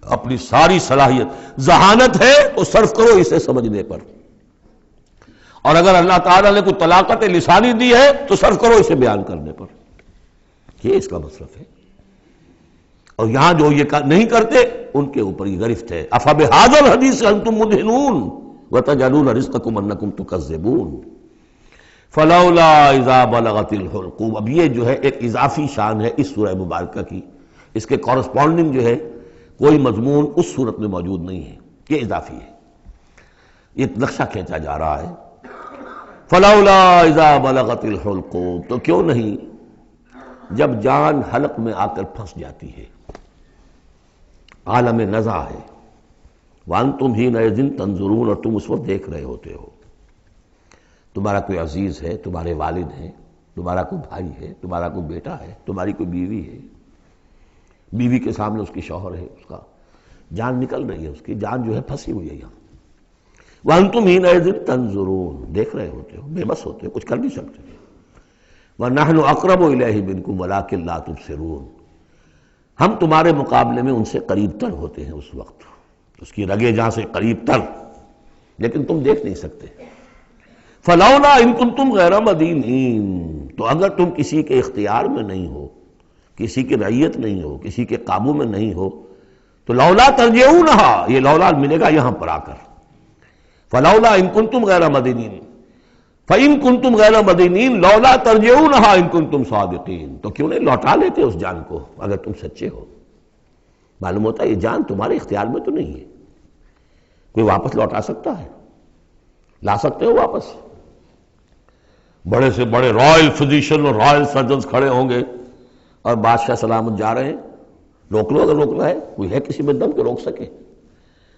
اپنی ساری صلاحیت، ذہانت ہے تو صرف کرو اسے سمجھنے پر، اور اگر اللہ تعالیٰ نے کوئی طلاقت لسانی دی ہے تو صرف کرو اسے بیان کرنے پر، یہ اس کا مصرف ہے۔ اور یہاں جو یہ نہیں کرتے ان کے اوپر یہ گرفت ہے، افبہذا الحدیث انتم مدہنون وتجعلون رزقکم انکم تکذبون فلولا اذا بلغت الحلقوم۔ اب یہ جو ہے ایک اضافی شان ہے اس سورہ مبارکہ کی، اس کے کورسپونڈنگ جو ہے کوئی مضمون اس صورت میں موجود نہیں ہے، یہ اضافی ہے، یہ نقشہ کھینچا جا رہا ہے۔ فلولا اذا بلغت الحلقوم، تو کیوں نہیں جب جان حلق میں آ کر پھنس جاتی ہے، عالم نزع ہے، وانتم حینئذ تنظرون، اور تم اس وقت دیکھ رہے ہوتے ہو، تمہارا کوئی عزیز ہے، تمہارے والد ہیں، تمہارا کوئی بھائی ہے، تمہارا کوئی بیٹا ہے، تمہاری کوئی بیوی ہے، بیوی کے سامنے اس کی شوہر ہے، اس کا جان نکل رہی ہے، اس کی جان جو ہے پھنسی ہوئی ہے یہاں۔ وَأَنْتُمْ حِينَئِذٍ تَنْظُرُونَ، دیکھ رہے ہوتے ہو، بے بس ہوتے ہو، کچھ کر نہیں سکتے۔ وَنَحْنُ أَقْرَبُ إِلَيْهِ مِنْكُمْ وَلَٰكِن لَا تُبْصِرُونَ، ہم تمہارے مقابلے میں ان سے قریب تر ہوتے ہیں اس وقت، اس کی رگے جہاں سے قریب تر، لیکن تم دیکھ نہیں سکتے۔ فَلَوْلَا إِن كُنتُمْ غَيْرَ مَدِينِينَ، تو اگر تم کسی کے اختیار میں نہیں ہو، کسی کی رعیت نہیں ہو، کسی کے قابو میں نہیں ہو، تو لولا ترجعونها، یہ لولا ملے گا یہاں پر آ کر، فلولا ان کنتم غیر مدینین، فإن کنتم غیر مدینین لولا ترجعونها ان کنتم صادقین، تو کیوں نہیں لوٹا لیتے اس جان کو اگر تم سچے ہو؟ معلوم ہوتا ہے یہ جان تمہارے اختیار میں تو نہیں ہے، کوئی واپس لوٹا سکتا ہے؟ لا سکتے ہو واپس؟ بڑے سے بڑے رائل فزیشین اور رائل سرجنز کھڑے ہوں گے اور بادشاہ سلامت جا رہے ہیں، روک لو اگر روکنا ہے، کوئی ہے کسی میں دم کہ روک سکے؟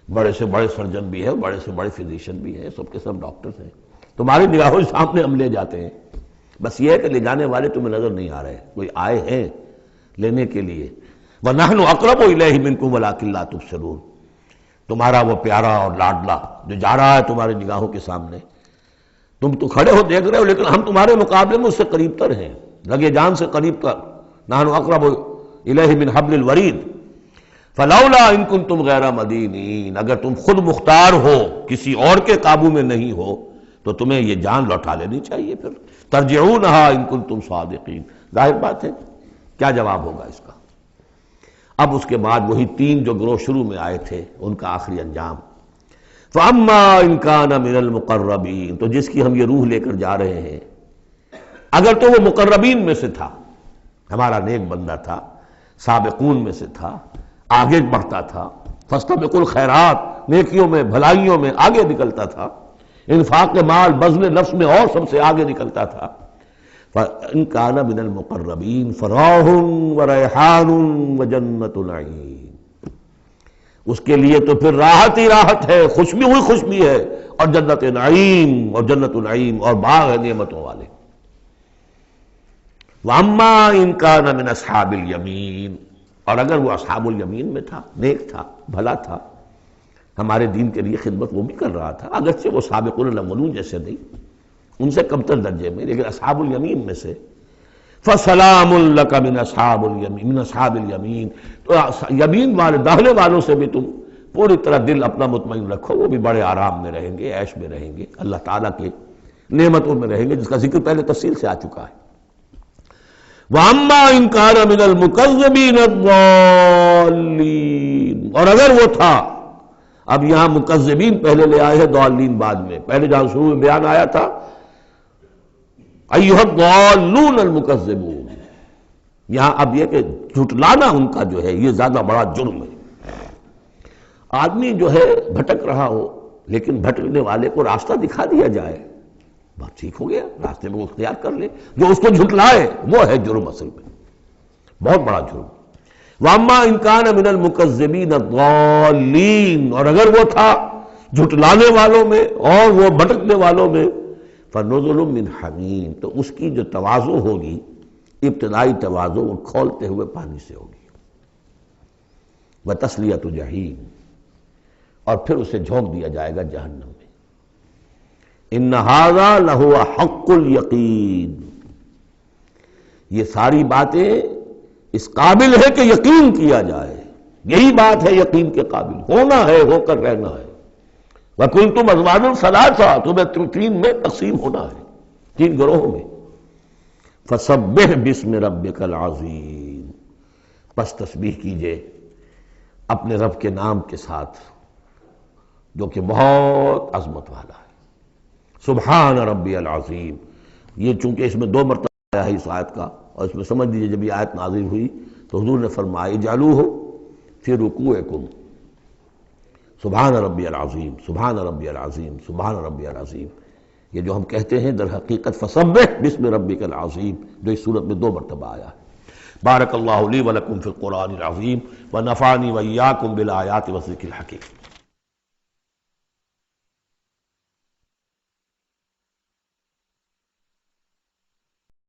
بڑے سے بڑے سرجن بھی ہیں، بڑے سے بڑے فزیشین بھی ہیں، سب کے سب ڈاکٹرز ہیں، تمہاری نگاہوں کے سامنے ہم لے جاتے ہیں، بس یہ ہے کہ لے جانے والے تمہیں نظر نہیں آ رہے، کوئی آئے ہیں لینے کے لیے۔ وَنَحْنُ أَقْرَبُ إِلَيْهِ مِنْكُمْ وَلَٰكِن لَا تُبْصِرُونَ، تمہارا وہ پیارا اور لاڈلا جو جا رہا ہے تمہاری نگاہوں کے سامنے، تم تو کھڑے ہو دیکھ رہے ہو، لیکن ہم تمہارے مقابلے میں اس سے قریب تر ہیں، رگے جان سے قریب تر۔ نحن اقرب الیہ من حبل الورید فلولا ان کنتم غیر مدینین، اگر تم خود مختار ہو، کسی اور کے قابو میں نہیں ہو، تو تمہیں یہ جان لوٹا لینی چاہیے، پھر ترجعونہا ان کنتم صادقین۔ ظاہر بات ہے، کیا جواب ہوگا اس کا؟ اب اس کے بعد وہی تین جو گروہ شروع میں آئے تھے ان کا آخری انجام، فَأَمَّا إِن كَانَ مِنَ الْمُقَرَّبِينَ، تو جس کی ہم یہ روح لے کر جا رہے ہیں، اگر تو وہ مقربین میں سے تھا، ہمارا نیک بندہ تھا، سابقون میں سے تھا، آگے بڑھتا تھا، فاستبقوا الخیرات، نیکیوں میں بھلائیوں میں آگے نکلتا تھا، انفاق مال بذل نفس میں اور سب سے آگے نکلتا تھا، فَإِن كَانَ مِنَ الْمُقَرَّبِينَ فَرَوْحٌ وَرَيْحَانٌ وَجَنَّةُ نَعِيمٍ، اس کے لیے تو پھر راحت ہی راحت ہے، خوشبی ہوئی خوشبی ہے، اور جنت نعیم، اور جنت النعیم اور باغ ہے نعمتوں والے۔ وَأَمَّا إِن كَانَ مِنْ أَصْحَابِ الْيَمِينِ، اور اگر وہ اصحاب الیمین میں تھا، نیک تھا، بھلا تھا، ہمارے دین کے لیے خدمت وہ بھی کر رہا تھا، اگرچہ وہ سابقون الاولون جیسے نہیں، ان سے کمتر درجے میں، لیکن اصحاب الیمین میں سے، فَسَلَامٌ لَكَ مِنْ أَصْحَابِ الْيَمِينِ، تو یمین والے داہنے والوں سے بھی تم پوری طرح دل اپنا مطمئن رکھو، وہ بھی بڑے آرام میں رہیں گے، عیش میں رہیں گے، اللہ تعالیٰ کے نعمتوں میں رہیں گے، جس کا ذکر پہلے تفصیل سے آ چکا ہے۔ وَأَمَّا إِن كَانَ مِنَ الْمُكَذِّبِينَ الضَّالِّينَ، اور اگر وہ تھا، اب یہاں مکذبین پہلے لے آئے ہیں، ضالین بعد میں، پہلے جہاں شروع میں بیان آیا تھا ایھا الضالون المکذبون، یہاں اب یہ کہ جھٹلانا ان کا جو ہے یہ زیادہ بڑا جرم ہے۔ آدمی جو ہے بھٹک رہا ہو، لیکن بھٹکنے والے کو راستہ دکھا دیا جائے، بات ٹھیک ہو گیا، راستے میں وہ اختیار کر لے، جو اس کو جھٹلائے وہ ہے جرم، اصل میں بہت بڑا جرم۔ وَأَمَّا إِن كَانَ مِنَ الْمُكَذِّبِينَ الضَّالِّينَ، اور اگر وہ تھا جھٹلانے والوں میں اور وہ بھٹکنے والوں میں، فَنُزُلٌ مِّنْ حَمِيمٍ، تو اس کی جو تواضع ہوگی، ابتدائی تواضع، وہ کھولتے ہوئے پانی سے ہوگی، وَتَصْلِيَةُ جَحِيمٍ، اور پھر اسے جھونک دیا جائے گا جہنم میں۔ إِنَّ هَذَا لَهُوَ حَقُّ الْيَقِينِ، یہ ساری باتیں اس قابل ہے کہ یقین کیا جائے، یہی بات ہے یقین کے قابل، ہونا ہے، ہو کر رہنا ہے۔ وَكُنْتُمْ أَزْوَاجًا ثَلَاثًا، تمہیں تین میں تقسیم ہونا ہے، تین گروہوں میں۔ فَسَبِّحْ بِاسْمِ رَبِّكَ الْعَظِيمِ، پس تسبیح کیجئے اپنے رب کے نام کے ساتھ جو کہ بہت عظمت والا ہے۔ سبحان ربی العظیم، یہ چونکہ اس میں دو مرتبہ آیا ہے اس آیت کا، اور اس میں سمجھ لیجیے جب یہ آیت نازل ہوئی تو حضور نے فرمایا اجعلوہ فی رکوعکم، سبحان ربی العظیم، سبحان ربی العظیم، سبحان ربی العظیم، یہ جو ہم کہتے ہیں در حقیقت فسبح باسم ربک العظیم، جو اس صورت میں دو مرتبہ آیا ہے۔ بارک اللہ لی ولکم فی القرآن العظیم ونفعنی وإیاکم بالآیات والذکر الحکیم۔